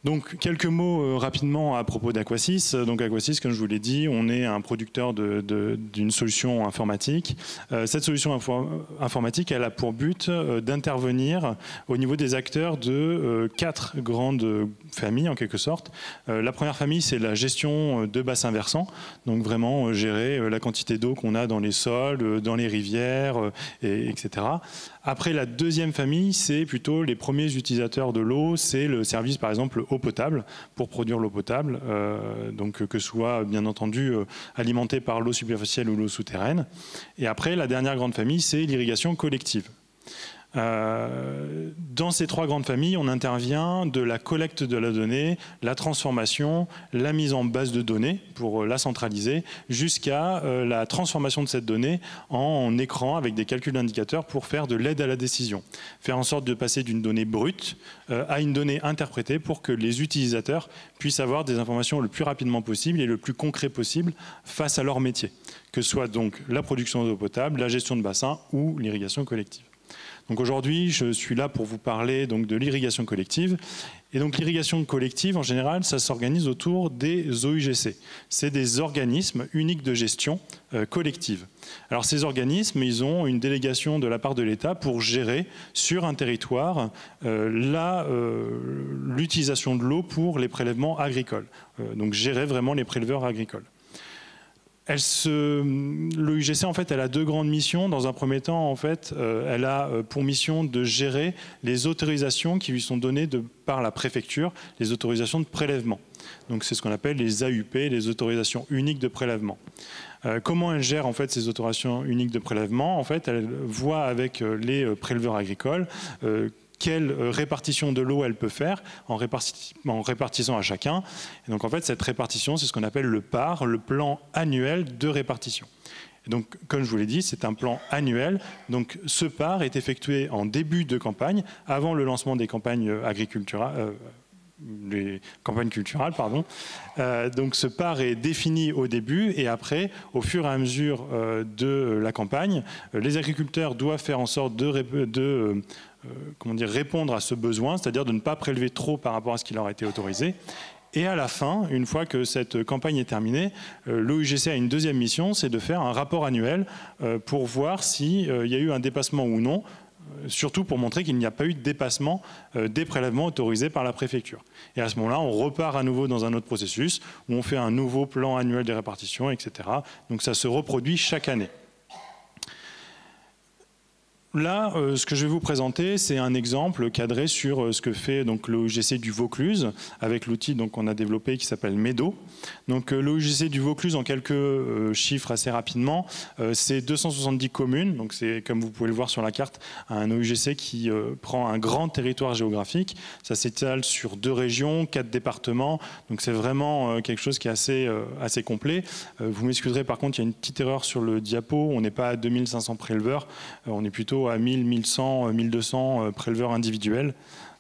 [SPEAKER 5] Donc, quelques mots rapidement à propos d'Aquasis. Donc, Aquasis, comme je vous l'ai dit, on est un producteur d'une solution informatique. Cette solution informatique, elle a pour but d'intervenir au niveau des acteurs de 4 grandes familles, en quelque sorte. La première famille, c'est la gestion de bassins versants. Donc, vraiment gérer la quantité d'eau qu'on a dans les sols, dans les rivières, etc. Après, la deuxième famille, c'est plutôt les premiers utilisateurs de l'eau. C'est le service, par exemple, eau potable, pour produire l'eau potable, donc que ce soit, bien entendu, alimenté par l'eau superficielle ou l'eau souterraine. Et après, la dernière grande famille, c'est l'irrigation collective. Dans ces 3 grandes familles, on intervient de la collecte de la donnée, la transformation, la mise en base de données pour la centraliser, jusqu'à la transformation de cette donnée en écran avec des calculs d'indicateurs pour faire de l'aide à la décision. Faire en sorte de passer d'une donnée brute à une donnée interprétée pour que les utilisateurs puissent avoir des informations le plus rapidement possible et le plus concret possible face à leur métier, que ce soit donc la production d'eau potable, la gestion de bassins ou l'irrigation collective. Donc aujourd'hui, je suis là pour vous parler donc de l'irrigation collective. Et donc l'irrigation collective, en général, ça s'organise autour des OUGC. C'est des organismes uniques de gestion collective. Alors ces organismes, ils ont une délégation de la part de l'État pour gérer sur un territoire l'utilisation de l'eau pour les prélèvements agricoles. Donc gérer vraiment les préleveurs agricoles. L'OUGC, en fait, elle a 2 grandes missions. Dans un premier temps, en fait, elle a pour mission de gérer les autorisations qui lui sont données par la préfecture, les autorisations de prélèvement. Donc, c'est ce qu'on appelle les AUP, les autorisations uniques de prélèvement. Comment elle gère, en fait, ces autorisations uniques de prélèvement? En fait, elle voit avec les préleveurs agricoles quelle répartition de l'eau elle peut faire en répartissant à chacun. Et donc en fait, cette répartition, c'est ce qu'on appelle le PAR, le plan annuel de répartition. Et donc, comme je vous l'ai dit, c'est un plan annuel. Donc ce PAR est effectué en début de campagne, avant le lancement des campagnes culturales, pardon. Donc ce PAR est défini au début et après, au fur et à mesure de la campagne, les agriculteurs doivent faire en sorte de répondre à ce besoin, c'est-à-dire de ne pas prélever trop par rapport à ce qui leur a été autorisé. Et à la fin, une fois que cette campagne est terminée, l'OUGC a une deuxième mission, c'est de faire un rapport annuel pour voir s'il y a eu un dépassement ou non, surtout pour montrer qu'il n'y a pas eu de dépassement des prélèvements autorisés par la préfecture. Et à ce moment-là, on repart à nouveau dans un autre processus où on fait un nouveau plan annuel des répartitions, etc. Donc ça se reproduit chaque année. Là, ce que je vais vous présenter, c'est un exemple cadré sur ce que fait donc l'OUGC du Vaucluse avec l'outil qu'on a développé qui s'appelle MEDO. Donc l'OUGC du Vaucluse, en quelques chiffres assez rapidement, c'est 270 communes. Donc c'est, comme vous pouvez le voir sur la carte, un OUGC qui prend un grand territoire géographique. Ça s'étale sur 2 régions, 4 départements. Donc c'est vraiment quelque chose qui est assez complet. Vous m'excuserez, par contre, il y a une petite erreur sur le diapo. On n'est pas à 2500 préleveurs, on est plutôt à 1000, 1100, 1200 préleveurs individuels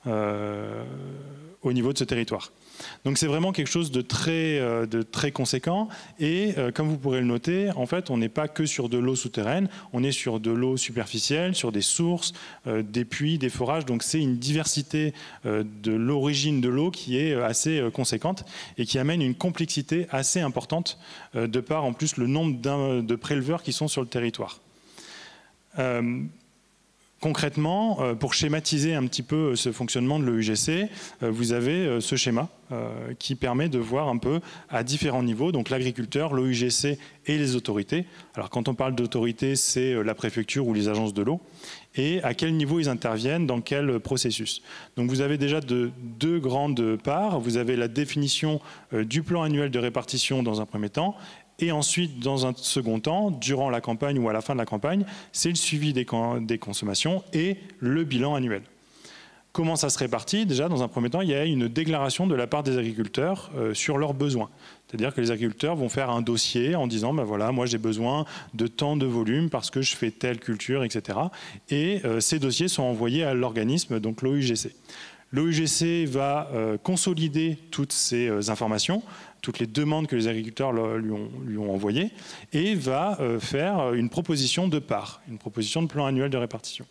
[SPEAKER 5] au niveau de ce territoire. Donc c'est vraiment quelque chose de très conséquent et comme vous pourrez le noter, en fait on n'est pas que sur de l'eau souterraine, on est sur de l'eau superficielle, sur des sources, des puits, des forages, donc c'est une diversité de l'origine de l'eau qui est assez conséquente et qui amène une complexité assez importante de par en plus le nombre de préleveurs qui sont sur le territoire. Concrètement, pour schématiser un petit peu ce fonctionnement de l'OUGC, vous avez ce schéma qui permet de voir un peu à différents niveaux, donc l'agriculteur, l'OUGC et les autorités. Alors quand on parle d'autorité, c'est la préfecture ou les agences de l'eau. Et à quel niveau ils interviennent, dans quel processus. Donc vous avez déjà deux grandes parts. Vous avez la définition du plan annuel de répartition dans un premier temps. Et ensuite, dans un second temps, durant la campagne ou à la fin de la campagne, c'est le suivi des consommations et le bilan annuel. Comment ça se répartit? Déjà, dans un premier temps, il y a une déclaration de la part des agriculteurs sur leurs besoins. C'est-à-dire que les agriculteurs vont faire un dossier en disant ben voilà, moi j'ai besoin de tant de volume parce que je fais telle culture, etc. Et ces dossiers sont envoyés à l'organisme, donc l'OUGC. L'OUGC va consolider toutes ces informations, toutes les demandes que les agriculteurs lui ont envoyées, et va faire une proposition de part, une proposition de plan annuel de répartition.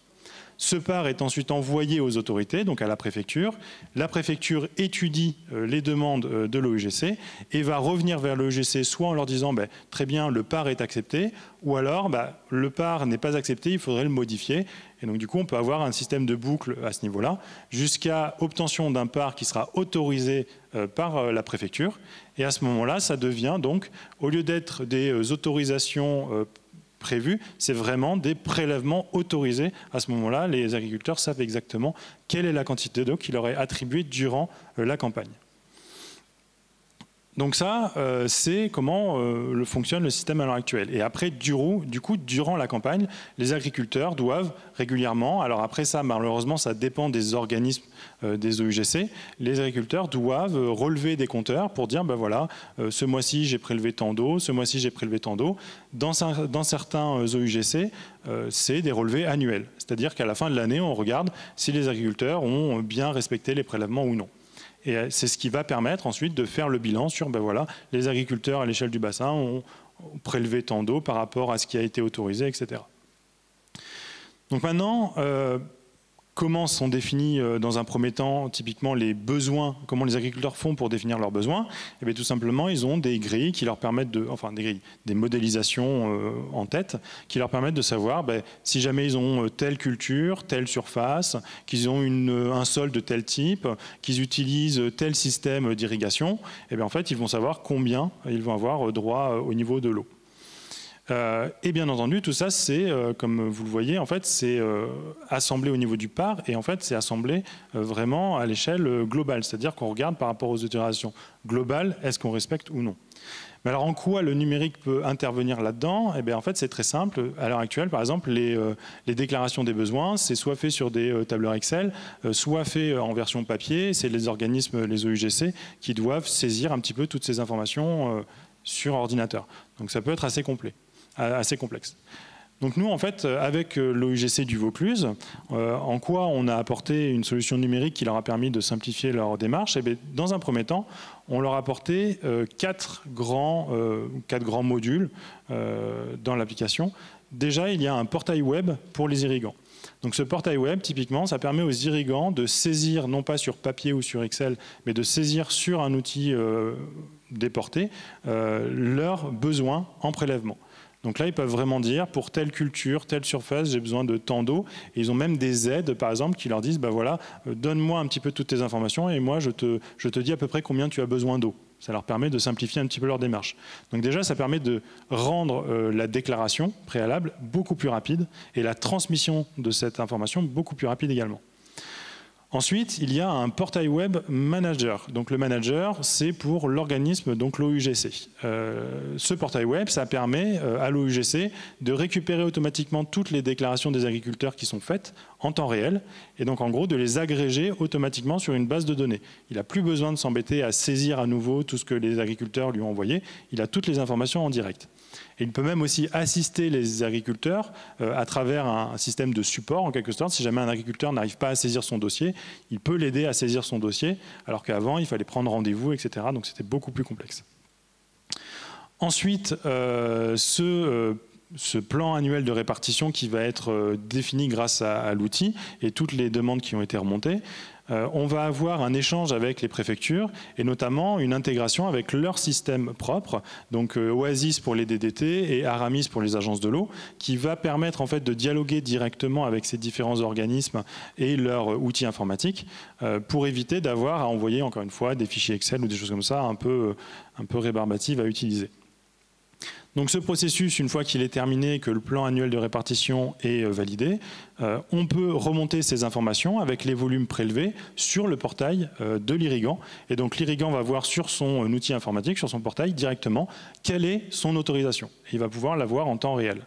[SPEAKER 5] Ce part est ensuite envoyé aux autorités, donc à la préfecture. La préfecture étudie les demandes de l'OUGC et va revenir vers l'OUGC soit en leur disant ben, « très bien, le part est accepté » ou alors ben, « le part n'est pas accepté, il faudrait le modifier ». Et donc du coup, on peut avoir un système de boucle à ce niveau-là, jusqu'à obtention d'un part qui sera autorisé par la préfecture. Et à ce moment-là, ça devient donc, au lieu d'être des autorisations prévues, c'est vraiment des prélèvements autorisés. À ce moment-là, les agriculteurs savent exactement quelle est la quantité d'eau qui leur est attribuée durant la campagne. Donc ça, c'est comment fonctionne le système à l'heure actuelle. Et après, du coup, durant la campagne, les agriculteurs doivent régulièrement, alors après ça, malheureusement, ça dépend des organismes des OUGC, les agriculteurs doivent relever des compteurs pour dire, ben voilà, ce mois-ci, j'ai prélevé tant d'eau, ce mois-ci, j'ai prélevé tant d'eau. Dans certains OUGC, c'est des relevés annuels. C'est-à-dire qu'à la fin de l'année, on regarde si les agriculteurs ont bien respecté les prélèvements ou non. Et c'est ce qui va permettre ensuite de faire le bilan sur, ben voilà, les agriculteurs à l'échelle du bassin ont prélevé tant d'eau par rapport à ce qui a été autorisé, etc. Donc maintenant, comment sont définis dans un premier temps typiquement les besoins, comment les agriculteurs font pour définir leurs besoins? Et bien, tout simplement, ils ont des grilles qui leur permettent de, enfin des grilles, des modélisations en tête qui leur permettent de savoir ben, si jamais ils ont telle culture, telle surface, qu'ils ont un sol de tel type, qu'ils utilisent tel système d'irrigation, et bien en fait ils vont savoir combien ils vont avoir droit au niveau de l'eau. Et bien entendu, tout ça, c'est, comme vous le voyez, en fait, c'est assemblé au niveau du part et en fait, c'est assemblé vraiment à l'échelle globale. C'est-à-dire qu'on regarde par rapport aux autorisations globales, est-ce qu'on respecte ou non. Mais alors, en quoi le numérique peut intervenir là-dedans? Eh bien, en fait, c'est très simple. À l'heure actuelle, par exemple, les déclarations des besoins, c'est soit fait sur des tableurs Excel, soit fait en version papier. C'est les organismes, les OUGC, qui doivent saisir un petit peu toutes ces informations sur ordinateur. Donc, ça peut être assez complet. Assez complexe. Donc nous, en fait, avec l'OUGC du Vaucluse, en quoi on a apporté une solution numérique qui leur a permis de simplifier leur démarche? Eh bien, dans un premier temps, on leur a apporté 4 grands modules dans l'application. Déjà, il y a un portail web pour les irrigants. Donc ce portail web, typiquement, ça permet aux irrigants de saisir, non pas sur papier ou sur Excel, mais de saisir sur un outil déporté leurs besoins en prélèvement. Donc là, ils peuvent vraiment dire, pour telle culture, telle surface, j'ai besoin de tant d'eau. Et ils ont même des aides, par exemple, qui leur disent, bah voilà, donne-moi un petit peu toutes tes informations et moi, je te dis à peu près combien tu as besoin d'eau. Ça leur permet de simplifier un petit peu leur démarche. Donc déjà, ça permet de rendre la déclaration préalable beaucoup plus rapide et la transmission de cette information beaucoup plus rapide également. Ensuite, il y a un portail web manager. Donc le manager, c'est pour l'organisme, donc l'OUGC. Ce portail web, ça permet à l'OUGC de récupérer automatiquement toutes les déclarations des agriculteurs qui sont faites en temps réel et donc en gros de les agréger automatiquement sur une base de données. Il n'a plus besoin de s'embêter à saisir à nouveau tout ce que les agriculteurs lui ont envoyé. Il a toutes les informations en direct. Et il peut même aussi assister les agriculteurs à travers un système de support, en quelque sorte. Si jamais un agriculteur n'arrive pas à saisir son dossier, il peut l'aider à saisir son dossier, alors qu'avant, il fallait prendre rendez-vous, etc. Donc c'était beaucoup plus complexe. Ensuite, ce plan annuel de répartition qui va être défini grâce à l'outil et toutes les demandes qui ont été remontées, on va avoir un échange avec les préfectures et notamment une intégration avec leur système propre, donc Oasis pour les DDT et Aramis pour les agences de l'eau, qui va permettre en fait de dialoguer directement avec ces différents organismes et leurs outils informatiques pour éviter d'avoir à envoyer encore une fois des fichiers Excel ou des choses comme ça un peu rébarbatives à utiliser. Donc ce processus, une fois qu'il est terminé, que le plan annuel de répartition est validé, on peut remonter ces informations avec les volumes prélevés sur le portail de l'irrigant. Et donc l'irrigant va voir sur son outil informatique, sur son portail directement, quelle est son autorisation. Et il va pouvoir la voir en temps réel.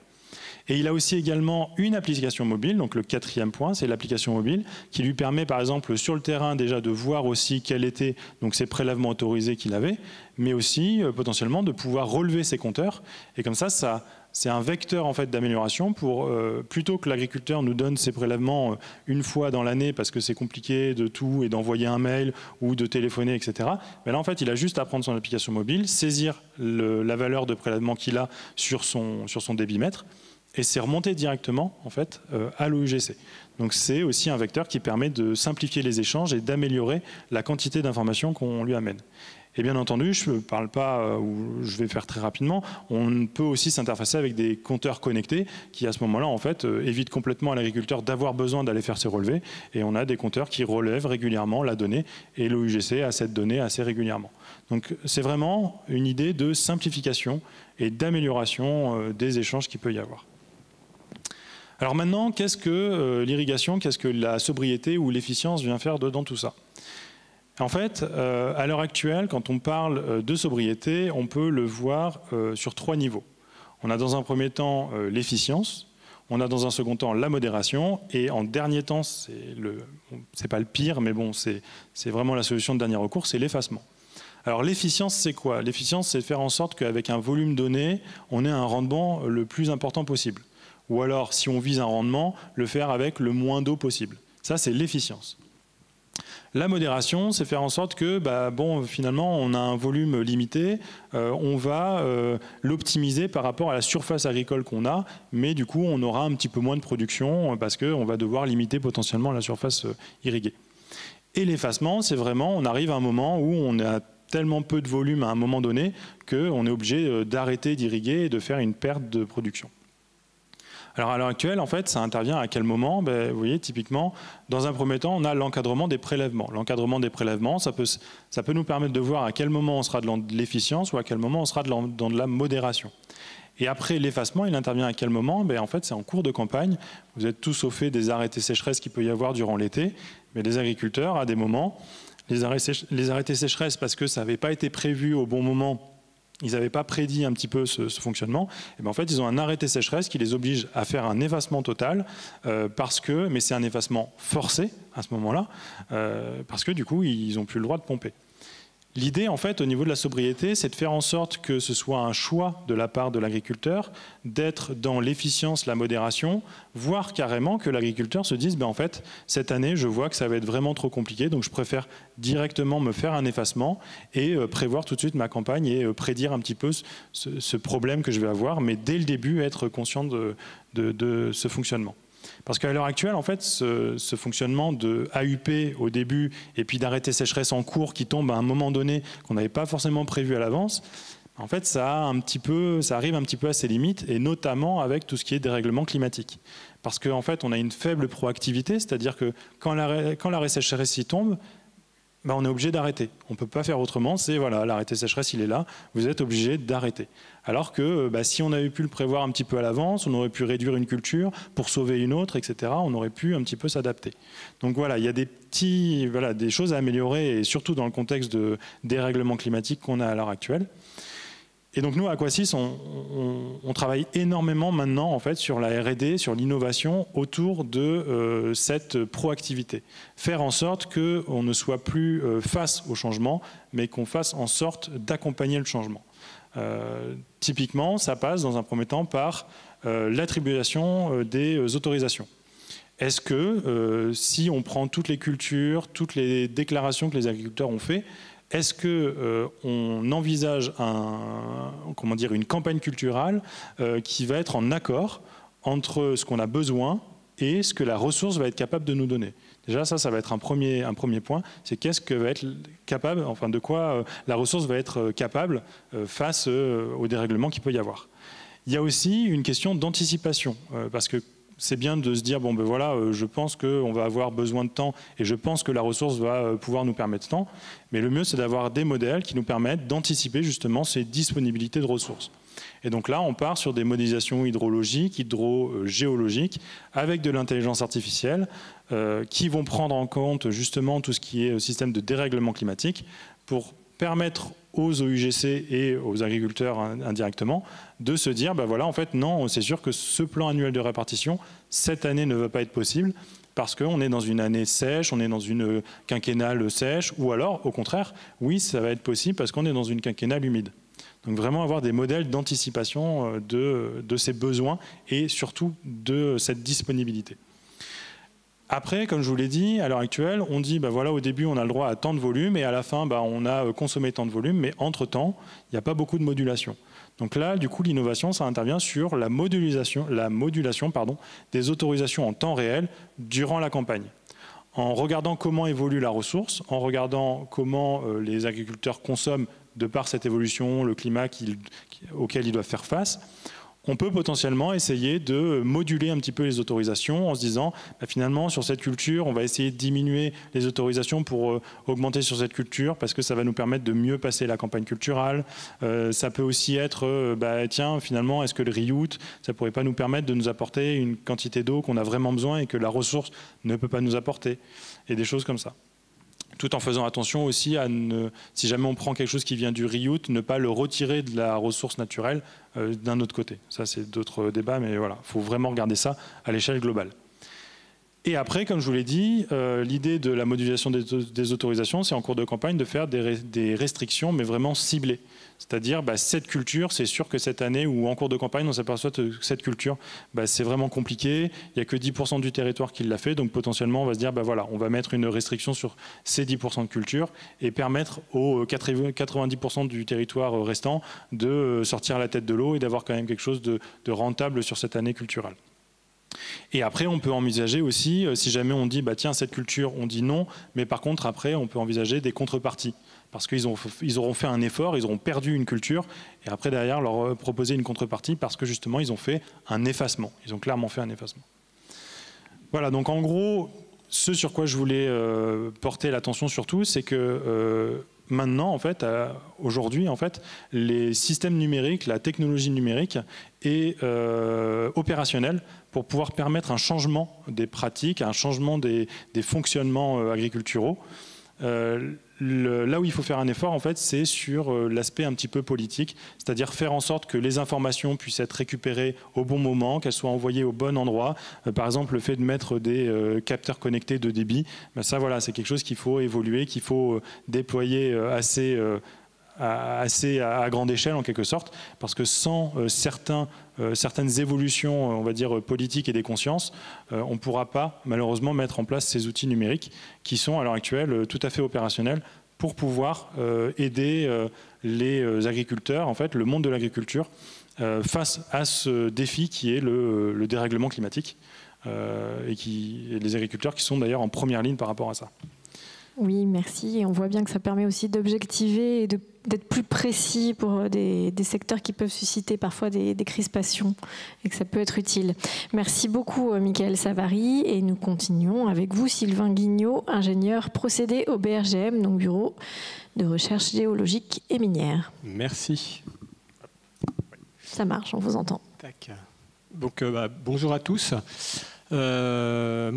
[SPEAKER 5] Et il a aussi également une application mobile, donc le 4e point, c'est l'application mobile, qui lui permet par exemple sur le terrain déjà de voir aussi quels étaient donc ces prélèvements autorisés qu'il avait, mais aussi potentiellement de pouvoir relever ses compteurs. Et comme ça c'est un vecteur en fait d'amélioration pour plutôt que l'agriculteur nous donne ses prélèvements une fois dans l'année parce que c'est compliqué de tout et d'envoyer un mail ou de téléphoner, etc. Mais là en fait il a juste à prendre son application mobile, saisir la valeur de prélèvement qu'il a sur son débitmètre. Et c'est remonté directement en fait, à l'OUGC. Donc c'est aussi un vecteur qui permet de simplifier les échanges et d'améliorer la quantité d'informations qu'on lui amène. Et bien entendu, je ne parle pas, ou je vais faire très rapidement, on peut aussi s'interfacer avec des compteurs connectés qui à ce moment-là en fait, évitent complètement à l'agriculteur d'avoir besoin d'aller faire ses relevés. Et on a des compteurs qui relèvent régulièrement la donnée et l'OUGC a cette donnée assez régulièrement. Donc c'est vraiment une idée de simplification et d'amélioration des échanges qu'il peut y avoir. Alors maintenant, qu'est-ce que l'irrigation, qu'est-ce que la sobriété ou l'efficience vient faire dans tout ça? En fait, à l'heure actuelle, quand on parle de sobriété, on peut le voir sur 3 niveaux. On a dans un premier temps l'efficience, on a dans un second temps la modération, et en dernier temps, c'est pas le pire, mais bon, c'est vraiment la solution de dernier recours, c'est l'effacement. Alors l'efficience, c'est quoi? L'efficience, c'est faire en sorte qu'avec un volume donné, on ait un rendement le plus important possible. Ou alors, si on vise un rendement, le faire avec le moins d'eau possible. Ça, c'est l'efficience. La modération, c'est faire en sorte que, finalement, on a un volume limité, on va l'optimiser par rapport à la surface agricole qu'on a, mais du coup, on aura un petit peu moins de production parce qu'on va devoir limiter potentiellement la surface irriguée. Et l'effacement, c'est vraiment, on arrive à un moment où on a tellement peu de volume à un moment donné qu'on est obligé d'arrêter d'irriguer et de faire une perte de production. Alors à l'heure actuelle, en fait, ça intervient à quel moment? Vous voyez, typiquement, dans un premier temps, on a l'encadrement des prélèvements. L'encadrement des prélèvements, ça peut nous permettre de voir à quel moment on sera dans de l'efficience ou à quel moment on sera dans de la modération. Et après l'effacement, il intervient à quel moment? En fait, c'est en cours de campagne. Vous êtes tous au fait des arrêtés sécheresse qu'il peut y avoir durant l'été, mais les agriculteurs, à des moments, les arrêtés sécheresse, parce que ça n'avait pas été prévu au bon moment, ils n'avaient pas prédit un petit peu ce fonctionnement, et en fait ils ont un arrêté sécheresse qui les oblige à faire un effacement total, mais c'est un effacement forcé à ce moment-là, parce que du coup ils n'ont plus le droit de pomper. L'idée, en fait, au niveau de la sobriété, c'est de faire en sorte que ce soit un choix de la part de l'agriculteur d'être dans l'efficience, la modération, voire carrément que l'agriculteur se dise, en fait, cette année, je vois que ça va être vraiment trop compliqué, donc je préfère directement me faire un effacement et prévoir tout de suite ma campagne et prédire un petit peu ce problème que je vais avoir, mais dès le début, être conscient de ce fonctionnement. Parce qu'à l'heure actuelle, en fait, ce fonctionnement de AUP au début et puis d'arrêté sécheresse en cours qui tombe à un moment donné qu'on n'avait pas forcément prévu à l'avance, En fait, ça arrive un petit peu à ses limites, et notamment avec tout ce qui est dérèglement climatique. Parce qu'en fait, on a une faible proactivité, c'est-à-dire que quand l'arrêt sécheresse y tombe, ben on est obligé d'arrêter. On ne peut pas faire autrement, c'est voilà, l'arrêté sécheresse, il est là, vous êtes obligé d'arrêter. Alors que si on avait pu le prévoir un petit peu à l'avance, on aurait pu réduire une culture pour sauver une autre, etc. On aurait pu un petit peu s'adapter. Donc voilà, il y a des choses à améliorer, et surtout dans le contexte de dérèglement climatique qu'on a à l'heure actuelle. Et donc nous, à Aquasis, on travaille énormément maintenant en fait, sur la R&D, sur l'innovation autour de cette proactivité. Faire en sorte qu'on ne soit plus face au changement, mais qu'on fasse en sorte d'accompagner le changement. Typiquement, ça passe dans un premier temps par l'attribution des autorisations. Est-ce que si on prend toutes les cultures, toutes les déclarations que les agriculteurs ont fait, est-ce qu'on envisage une campagne culturelle qui va être en accord entre ce qu'on a besoin et ce que la ressource va être capable de nous donner? Déjà, ça va être un premier point. C'est qu'est-ce que va être capable, enfin de quoi la ressource va être capable face au dérèglement qu'il peut y avoir. Il y a aussi une question d'anticipation, parce que c'est bien de se dire, bon ben voilà, je pense qu'on va avoir besoin de temps et je pense que la ressource va pouvoir nous permettre de temps. Mais le mieux, c'est d'avoir des modèles qui nous permettent d'anticiper justement ces disponibilités de ressources. Et donc là, on part sur des modélisations hydrologiques, hydrogéologiques, avec de l'intelligence artificielle, qui vont prendre en compte justement tout ce qui est système de dérèglement climatique pour permettre aux OUGC et aux agriculteurs indirectement de se dire, ben voilà, en fait, non, c'est sûr que ce plan annuel de répartition, cette année ne va pas être possible parce qu'on est dans une année sèche, on est dans une quinquennale sèche, ou alors, au contraire, oui, ça va être possible parce qu'on est dans une quinquennale humide. Donc vraiment avoir des modèles d'anticipation de ces besoins et surtout de cette disponibilité. Après, comme je vous l'ai dit, à l'heure actuelle, on dit, ben voilà, au début, on a le droit à tant de volume et à la fin, on a consommé tant de volume, mais entre-temps, il n'y a pas beaucoup de modulation. Donc là, du coup, l'innovation, ça intervient sur la modulation des autorisations en temps réel durant la campagne. En regardant comment évolue la ressource, en regardant comment les agriculteurs consomment de par cette évolution, le climat auquel ils doivent faire face, on peut potentiellement essayer de moduler un petit peu les autorisations en se disant finalement sur cette culture on va essayer de diminuer les autorisations pour augmenter sur cette culture parce que ça va nous permettre de mieux passer la campagne culturelle. Ça peut aussi être tiens finalement est-ce que le reroute ça pourrait pas nous permettre de nous apporter une quantité d'eau qu'on a vraiment besoin et que la ressource ne peut pas nous apporter, et des choses comme ça. Tout en faisant attention aussi à si jamais on prend quelque chose qui vient du reroute, ne pas le retirer de la ressource naturelle d'un autre côté. Ça, c'est d'autres débats, mais voilà, il faut vraiment regarder ça à l'échelle globale. Et après, comme je vous l'ai dit, l'idée de la modulation des autorisations, c'est en cours de campagne de faire des restrictions, mais vraiment ciblées. C'est-à-dire, cette culture, c'est sûr que cette année ou en cours de campagne, on s'aperçoit que cette culture, c'est vraiment compliqué. Il n'y a que 10% du territoire qui l'a fait. Donc potentiellement, on va se dire, voilà, on va mettre une restriction sur ces 10% de culture et permettre aux 90% du territoire restant de sortir la tête de l'eau et d'avoir quand même quelque chose de rentable sur cette année culturelle. Et après, on peut envisager aussi, si jamais on dit, tiens, cette culture, on dit non, mais par contre, après, on peut envisager des contreparties. Parce qu'ils auront fait un effort, ils auront perdu une culture, et après, derrière, leur proposer une contrepartie parce que justement, ils ont fait un effacement. Ils ont clairement fait un effacement. Voilà, donc en gros, ce sur quoi je voulais porter l'attention surtout, c'est que maintenant, en fait, aujourd'hui, en fait, les systèmes numériques, la technologie numérique est opérationnelle pour pouvoir permettre un changement des pratiques, un changement des fonctionnements agriculturaux. Là où il faut faire un effort, en fait, c'est sur l'aspect un petit peu politique, c'est-à-dire faire en sorte que les informations puissent être récupérées au bon moment, qu'elles soient envoyées au bon endroit. Par exemple, le fait de mettre des capteurs connectés de débit, ça, voilà, c'est quelque chose qu'il faut évoluer, qu'il faut déployer à grande échelle en quelque sorte, parce que sans certaines évolutions, on va dire politiques et des consciences, on ne pourra pas malheureusement mettre en place ces outils numériques qui sont à l'heure actuelle tout à fait opérationnels pour pouvoir aider les agriculteurs, en fait le monde de l'agriculture, face à ce défi qui est le dérèglement climatique et les agriculteurs qui sont d'ailleurs en première ligne par rapport à ça.
[SPEAKER 1] Oui, merci. Et on voit bien que ça permet aussi d'objectiver et d'être plus précis pour des secteurs qui peuvent susciter parfois des crispations et que ça peut être utile. Merci beaucoup, Michael Savary. Et nous continuons avec vous, Sylvain Guignot, ingénieur procédé au BRGM, donc Bureau de recherche géologique et minière.
[SPEAKER 6] Merci.
[SPEAKER 1] Ça marche, on vous entend.
[SPEAKER 6] Tac. Donc, bonjour à tous. Moi,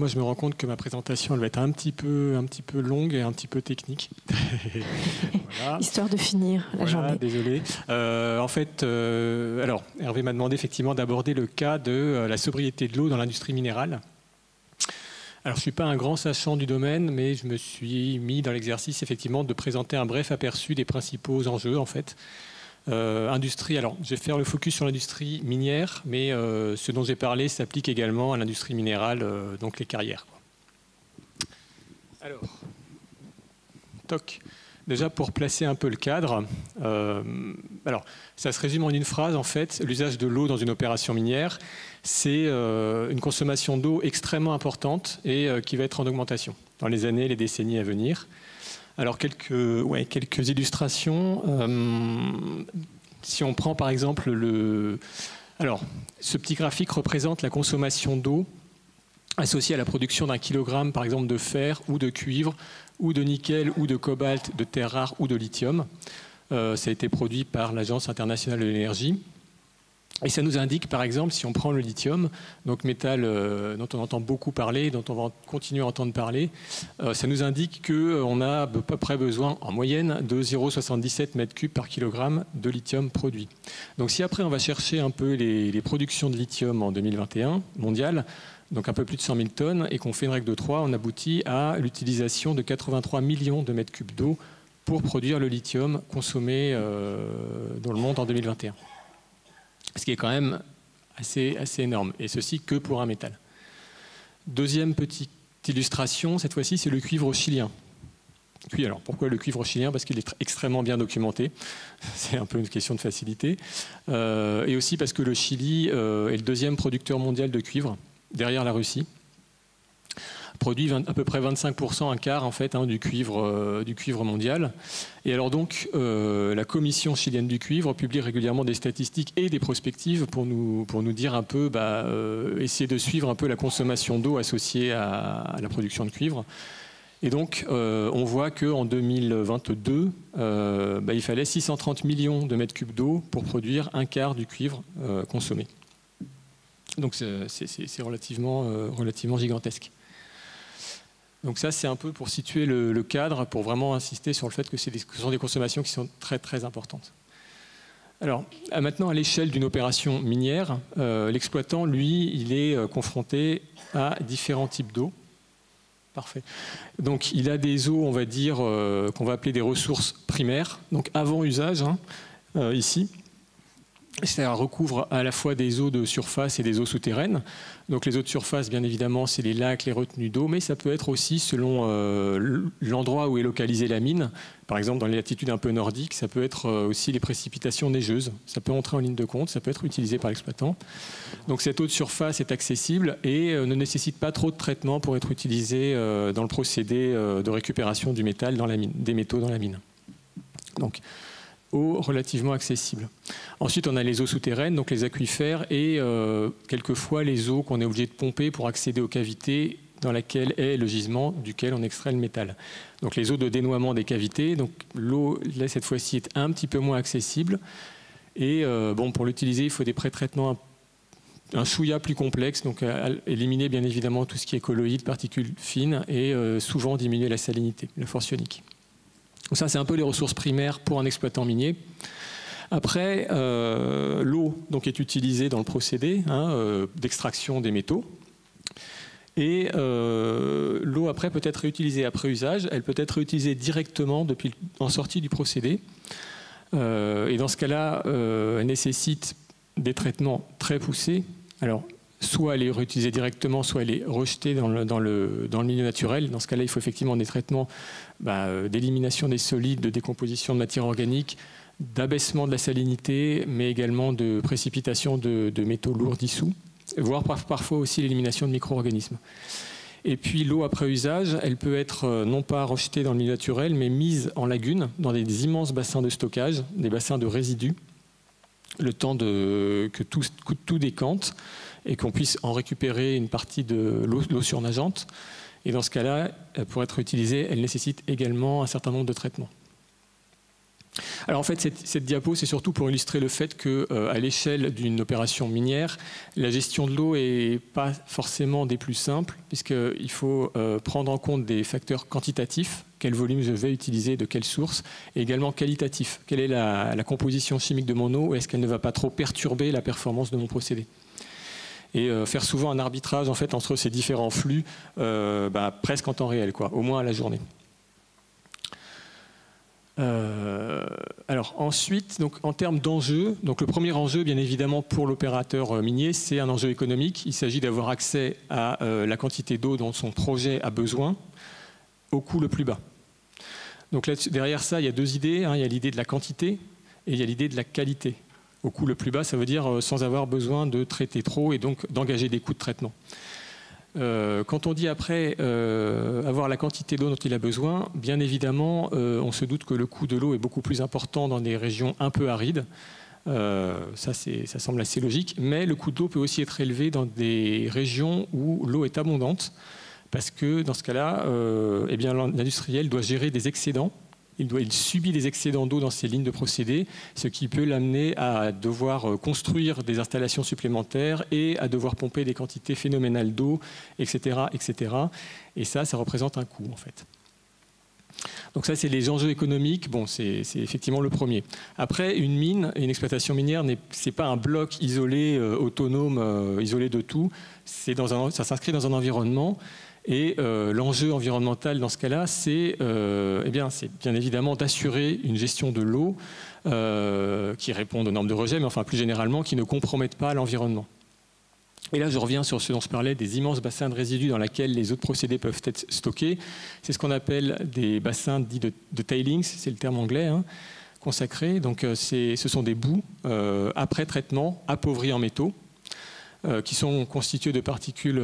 [SPEAKER 6] je me rends compte que ma présentation elle va être un petit peu longue et un petit peu technique. Voilà.
[SPEAKER 1] Histoire de finir la journée.
[SPEAKER 6] Désolé. En fait, alors, Hervé m'a demandé effectivement d'aborder le cas de la sobriété de l'eau dans l'industrie minérale. Alors, je ne suis pas un grand sachant du domaine, mais je me suis mis dans l'exercice effectivement de présenter un bref aperçu des principaux enjeux, en fait. Industrie, alors je vais faire le focus sur l'industrie minière, mais ce dont j'ai parlé s'applique également à l'industrie minérale, donc les carrières. Alors, toc. Déjà pour placer un peu le cadre, alors ça se résume en une phrase en fait. L'usage de l'eau dans une opération minière, c'est une consommation d'eau extrêmement importante et qui va être en augmentation dans les années, les décennies à venir. Alors, quelques illustrations. Si on prend par exemple Alors, ce petit graphique représente la consommation d'eau associée à la production d'un kilogramme, par exemple, de fer ou de cuivre, ou de nickel, ou de cobalt, de terres rares ou de lithium. Ça a été produit par l'Agence internationale de l'énergie. Et ça nous indique, par exemple, si on prend le lithium, donc métal dont on entend beaucoup parler, dont on va continuer à entendre parler, ça nous indique qu'on a à peu près besoin, en moyenne, de 0,77 m3 par kilogramme de lithium produit. Donc si après on va chercher un peu les productions de lithium en 2021, mondiales, donc un peu plus de 100 000 tonnes, et qu'on fait une règle de 3, on aboutit à l'utilisation de 83 millions de mètres cubes d'eau pour produire le lithium consommé dans le monde en 2021. Ce qui est quand même assez énorme, et ceci que pour un métal. Deuxième petite illustration, cette fois-ci, c'est le cuivre chilien. Puis alors, pourquoi le cuivre chilien? Parce qu'il est extrêmement bien documenté, c'est un peu une question de facilité, et aussi parce que le Chili est le deuxième producteur mondial de cuivre, derrière la Russie. Produit à peu près 25%, un quart en fait, du cuivre mondial. Et alors donc, la Commission chilienne du cuivre publie régulièrement des statistiques et des prospectives pour nous dire un peu, essayer de suivre un peu la consommation d'eau associée à la production de cuivre. Et donc, on voit qu'en 2022, il fallait 630 millions de mètres cubes d'eau pour produire un quart du cuivre consommé. Donc c'est relativement gigantesque. Donc ça, c'est un peu pour situer le cadre, pour vraiment insister sur le fait que ce sont des consommations qui sont très très importantes. Alors, maintenant, à l'échelle d'une opération minière, l'exploitant, lui, il est confronté à différents types d'eau. Parfait. Donc, il a des eaux, on va dire, qu'on va appeler des ressources primaires, donc avant usage, ici. Ça recouvre à la fois des eaux de surface et des eaux souterraines. Donc les eaux de surface, bien évidemment, c'est les lacs, les retenues d'eau, mais ça peut être aussi selon l'endroit où est localisée la mine. Par exemple, dans les latitudes un peu nordiques, ça peut être aussi les précipitations neigeuses. Ça peut entrer en ligne de compte, ça peut être utilisé par l'exploitant. Donc cette eau de surface est accessible et ne nécessite pas trop de traitement pour être utilisée dans le procédé de récupération du métal dans la mine, des métaux dans la mine. Donc, eau relativement accessible. Ensuite, on a les eaux souterraines, donc les aquifères, et quelquefois les eaux qu'on est obligé de pomper pour accéder aux cavités dans laquelle est le gisement duquel on extrait le métal. Donc les eaux de dénoiement des cavités, donc l'eau, là, cette fois-ci, est un petit peu moins accessible. Et pour l'utiliser, il faut des pré-traitements un chouïa plus complexe, donc éliminer bien évidemment tout ce qui est colloïdes, particules fines, et souvent diminuer la salinité, la force ionique. Donc ça, c'est un peu les ressources primaires pour un exploitant minier. Après, l'eau est utilisée dans le procédé d'extraction des métaux. Et l'eau, après, peut être réutilisée après usage. Elle peut être réutilisée directement en sortie du procédé. Et dans ce cas-là, elle nécessite des traitements très poussés. Alors, soit elle est réutilisée directement, soit elle est rejetée dans le milieu naturel. Dans ce cas-là, il faut effectivement des traitements d'élimination des solides, de décomposition de matière organique, d'abaissement de la salinité, mais également de précipitation de métaux lourds dissous, voire parfois aussi l'élimination de micro-organismes. Et puis l'eau après usage, elle peut être non pas rejetée dans le milieu naturel, mais mise en lagune, dans des immenses bassins de stockage, des bassins de résidus, le temps que tout décante et qu'on puisse en récupérer une partie de l'eau surnageante. Et dans ce cas-là, pour être utilisée, elle nécessite également un certain nombre de traitements. Alors en fait, cette diapo, c'est surtout pour illustrer le fait qu'à l'échelle d'une opération minière, la gestion de l'eau n'est pas forcément des plus simples, puisqu'il faut prendre en compte des facteurs quantitatifs, quel volume je vais utiliser, de quelle source, et également qualitatif, quelle est la composition chimique de mon eau, est-ce qu'elle ne va pas trop perturber la performance de mon procédé. Et faire souvent un arbitrage en fait, entre ces différents flux, presque en temps réel, quoi, au moins à la journée. Alors ensuite, donc, en termes d'enjeux, donc le premier enjeu, bien évidemment, pour l'opérateur minier, c'est un enjeu économique. Il s'agit d'avoir accès à la quantité d'eau dont son projet a besoin au coût le plus bas. Donc là, derrière ça, il y a deux idées. Il y a l'idée de la quantité et il y a l'idée de la qualité. Au coût le plus bas, ça veut dire sans avoir besoin de traiter trop et donc d'engager des coûts de traitement. Quand on dit après avoir la quantité d'eau dont il a besoin, bien évidemment, on se doute que le coût de l'eau est beaucoup plus important dans des régions un peu arides. Ça semble assez logique. Mais le coût de l'eau peut aussi être élevé dans des régions où l'eau est abondante, parce que dans ce cas-là, l'industriel doit gérer des excédents. Il subit des excédents d'eau dans ses lignes de procédé, ce qui peut l'amener à devoir construire des installations supplémentaires et à devoir pomper des quantités phénoménales d'eau, etc., etc. Et ça représente un coût, en fait. Donc ça, c'est les enjeux économiques. Bon, c'est effectivement le premier. Après, une mine, une exploitation minière, c'est pas un bloc isolé, autonome, isolé de tout. Ça s'inscrit dans un environnement. Et l'enjeu environnemental dans ce cas-là, c'est bien évidemment d'assurer une gestion de l'eau qui réponde aux normes de rejet, mais enfin plus généralement qui ne compromettent pas l'environnement. Et là, je reviens sur ce dont je parlais, des immenses bassins de résidus dans lesquels les autres procédés peuvent être stockés. C'est ce qu'on appelle des bassins dits de tailings, c'est le terme anglais, consacré. Donc ce sont des boues après traitement appauvris en métaux, qui sont constitués de particules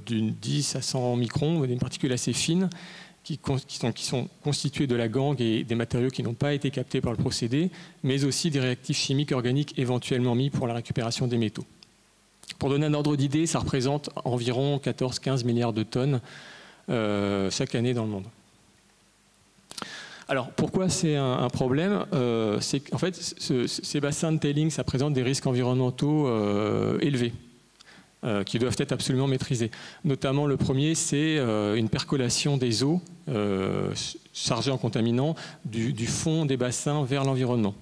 [SPEAKER 6] d'une 10 à 100 microns, d'une particule assez fine, qui sont constituées de la gangue et des matériaux qui n'ont pas été captés par le procédé, mais aussi des réactifs chimiques organiques éventuellement mis pour la récupération des métaux. Pour donner un ordre d'idée, ça représente environ 14-15 milliards de tonnes chaque année dans le monde. Alors, pourquoi c'est un problème? C'est qu'en fait, ces bassins de tailing, ça présente des risques environnementaux élevés, qui doivent être absolument maîtrisés. Notamment, le premier, c'est une percolation des eaux chargées en contaminants du fond des bassins vers l'environnement.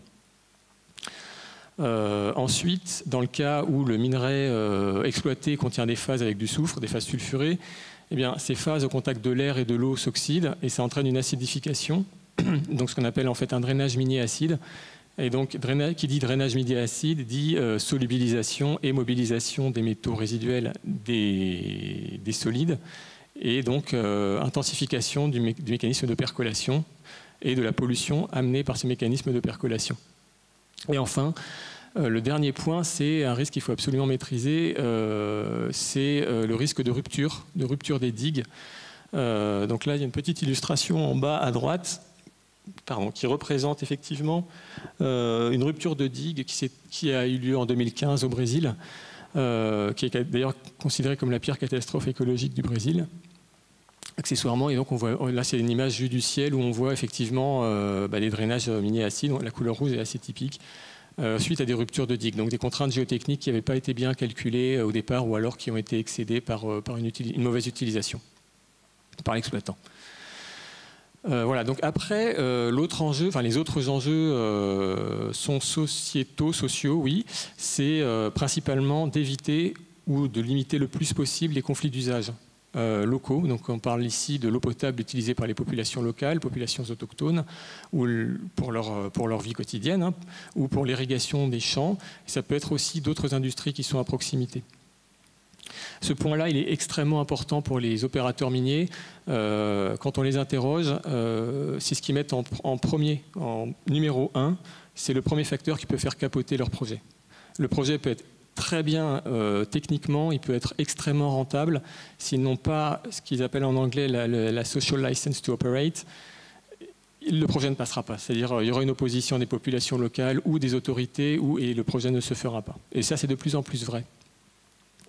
[SPEAKER 6] Ensuite, dans le cas où le minerai exploité contient des phases avec du soufre, des phases sulfurées, eh bien, ces phases au contact de l'air et de l'eau s'oxydent et ça entraîne une acidification, donc ce qu'on appelle en fait un drainage minier acide. Et donc, qui dit drainage minier acide dit solubilisation et mobilisation des métaux résiduels des solides, et donc intensification du mécanisme de percolation et de la pollution amenée par ces mécanismes de percolation. Et enfin, le dernier point, c'est un risque qu'il faut absolument maîtriser, c'est le risque de rupture des digues. Donc là, il y a une petite illustration en bas à droite, qui représente effectivement une rupture de digue qui a eu lieu en 2015 au Brésil, qui est d'ailleurs considérée comme la pire catastrophe écologique du Brésil, accessoirement. Et donc on voit, là c'est une image vue du ciel où on voit effectivement les drainages miniers acides. La couleur rouge est assez typique suite à des ruptures de digues, donc des contraintes géotechniques qui n'avaient pas été bien calculées au départ ou alors qui ont été excédées par une mauvaise utilisation par l'exploitant. Voilà, donc après, l'autre enjeu, enfin les autres enjeux sont sociaux, oui. C'est principalement d'éviter ou de limiter le plus possible les conflits d'usage locaux. Donc on parle ici de l'eau potable utilisée par les populations locales, populations autochtones, ou pour leur vie quotidienne, ou pour l'irrigation des champs. Et ça peut être aussi d'autres industries qui sont à proximité. Ce point-là, il est extrêmement important pour les opérateurs miniers. Quand on les interroge, c'est ce qu'ils mettent en premier, en numéro 1. C'est le premier facteur qui peut faire capoter leur projet. Le projet peut être très bien techniquement, il peut être extrêmement rentable. S'ils n'ont pas ce qu'ils appellent en anglais la social license to operate, le projet ne passera pas. C'est-à-dire il y aura une opposition des populations locales ou des autorités et le projet ne se fera pas. Et ça, c'est de plus en plus vrai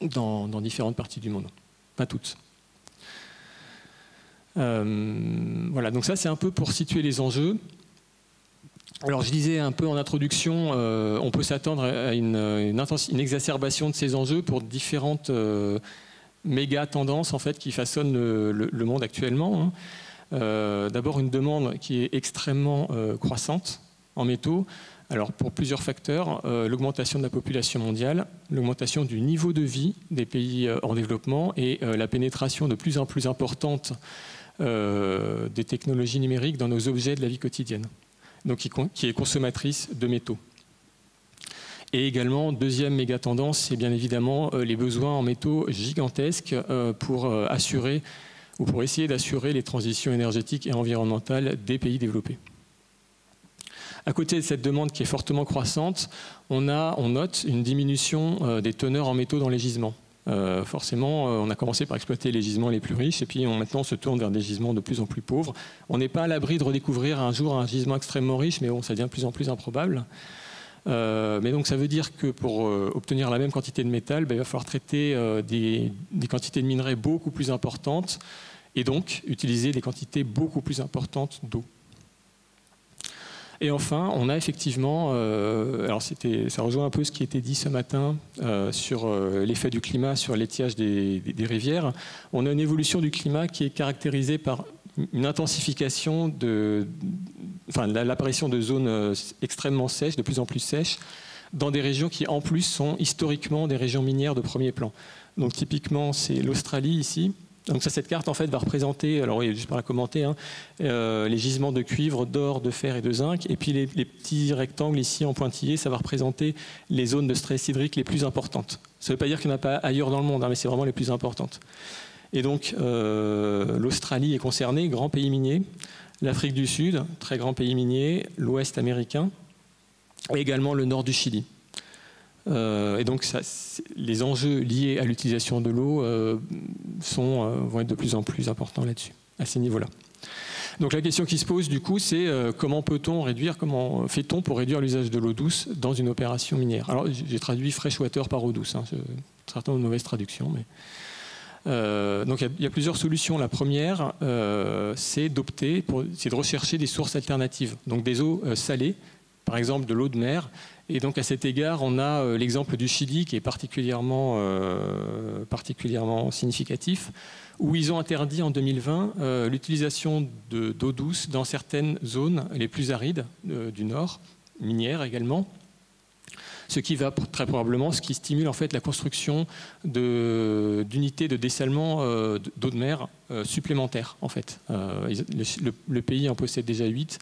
[SPEAKER 6] dans différentes parties du monde. Pas toutes. Voilà, donc ça c'est un peu pour situer les enjeux. Alors je disais un peu en introduction, on peut s'attendre à une exacerbation de ces enjeux pour différentes méga tendances en fait, qui façonnent le monde actuellement. D'abord une demande qui est extrêmement croissante en métaux. Alors pour plusieurs facteurs, l'augmentation de la population mondiale, l'augmentation du niveau de vie des pays en développement et la pénétration de plus en plus importante des technologies numériques dans nos objets de la vie quotidienne, donc qui est consommatrice de métaux. Et également, deuxième méga tendance, c'est bien évidemment les besoins en métaux gigantesques pour assurer ou pour essayer d'assurer les transitions énergétiques et environnementales des pays développés. À côté de cette demande qui est fortement croissante, on note une diminution des teneurs en métaux dans les gisements. Forcément, on a commencé par exploiter les gisements les plus riches et puis maintenant on se tourne vers des gisements de plus en plus pauvres. On n'est pas à l'abri de redécouvrir un jour un gisement extrêmement riche, mais bon, ça devient de plus en plus improbable. Mais donc ça veut dire que pour obtenir la même quantité de métal, il va falloir traiter des quantités de minerais beaucoup plus importantes et donc utiliser des quantités beaucoup plus importantes d'eau. Et enfin, on a effectivement, alors ça rejoint un peu ce qui a été dit ce matin sur l'effet du climat sur l'étiage des rivières. On a une évolution du climat qui est caractérisée par une intensification l'apparition de zones extrêmement sèches, de plus en plus sèches, dans des régions qui en plus sont historiquement des régions minières de premier plan. Donc typiquement, c'est l'Australie ici. Donc ça, cette carte en fait va représenter, alors oui, juste par la commenter, les gisements de cuivre, d'or, de fer et de zinc, et puis les petits rectangles ici en pointillés, ça va représenter les zones de stress hydrique les plus importantes. Ça ne veut pas dire qu'il n'y en a pas ailleurs dans le monde, mais c'est vraiment les plus importantes. Et donc l'Australie est concernée, grand pays minier, l'Afrique du Sud, très grand pays minier, l'Ouest américain, et également le nord du Chili. Et donc les enjeux liés à l'utilisation de l'eau vont être de plus en plus importants là-dessus, à ces niveaux-là. Donc la question qui se pose du coup, c'est comment fait-on pour réduire l'usage de l'eau douce dans une opération minière? Alors j'ai traduit freshwater par eau douce, c'est certainement une mauvaise traduction, mais donc il y a plusieurs solutions. La première, c'est de rechercher des sources alternatives, donc des eaux salées, par exemple de l'eau de mer. Et donc à cet égard, on a l'exemple du Chili qui est particulièrement significatif, où ils ont interdit en 2020 l'utilisation d'eau douce dans certaines zones les plus arides du nord, minières également, ce qui va très probablement, ce qui stimule en fait la construction d'unités de dessalement d'eau de mer supplémentaires en fait. Le pays en possède déjà 8.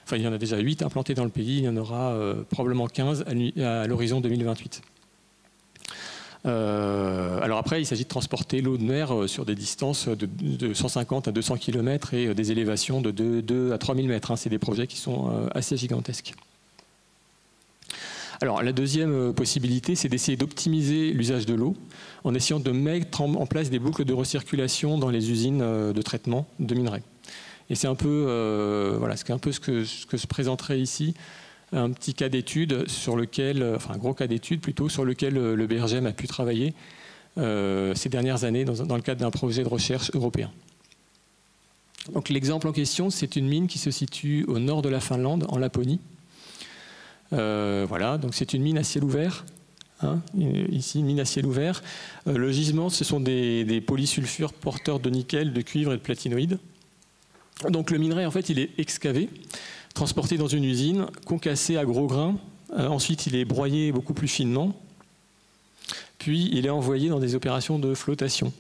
[SPEAKER 6] Enfin, il y en a déjà 8 implantés dans le pays, il y en aura probablement 15 à l'horizon 2028. Alors après, il s'agit de transporter l'eau de mer sur des distances de 150 à 200 km et des élévations de 2 à 3000 mètres. C'est des projets qui sont assez gigantesques. Alors la deuxième possibilité, c'est d'essayer d'optimiser l'usage de l'eau en essayant de mettre en place des boucles de recirculation dans les usines de traitement de minerais. Et c'est un peu, c'est un peu ce que je présenterai ici, un petit cas d'étude sur lequel, enfin un gros cas d'étude plutôt, sur lequel le BRGM a pu travailler ces dernières années dans le cadre d'un projet de recherche européen. Donc l'exemple en question, c'est une mine qui se situe au nord de la Finlande, en Laponie. Voilà, donc c'est une mine à ciel ouvert. Ici, une mine à ciel ouvert. Le gisement, ce sont des polysulfures porteurs de nickel, de cuivre et de platinoïdes. Donc le minerai, en fait, il est excavé, transporté dans une usine, concassé à gros grains. Ensuite, il est broyé beaucoup plus finement. Puis, il est envoyé dans des opérations de flottation.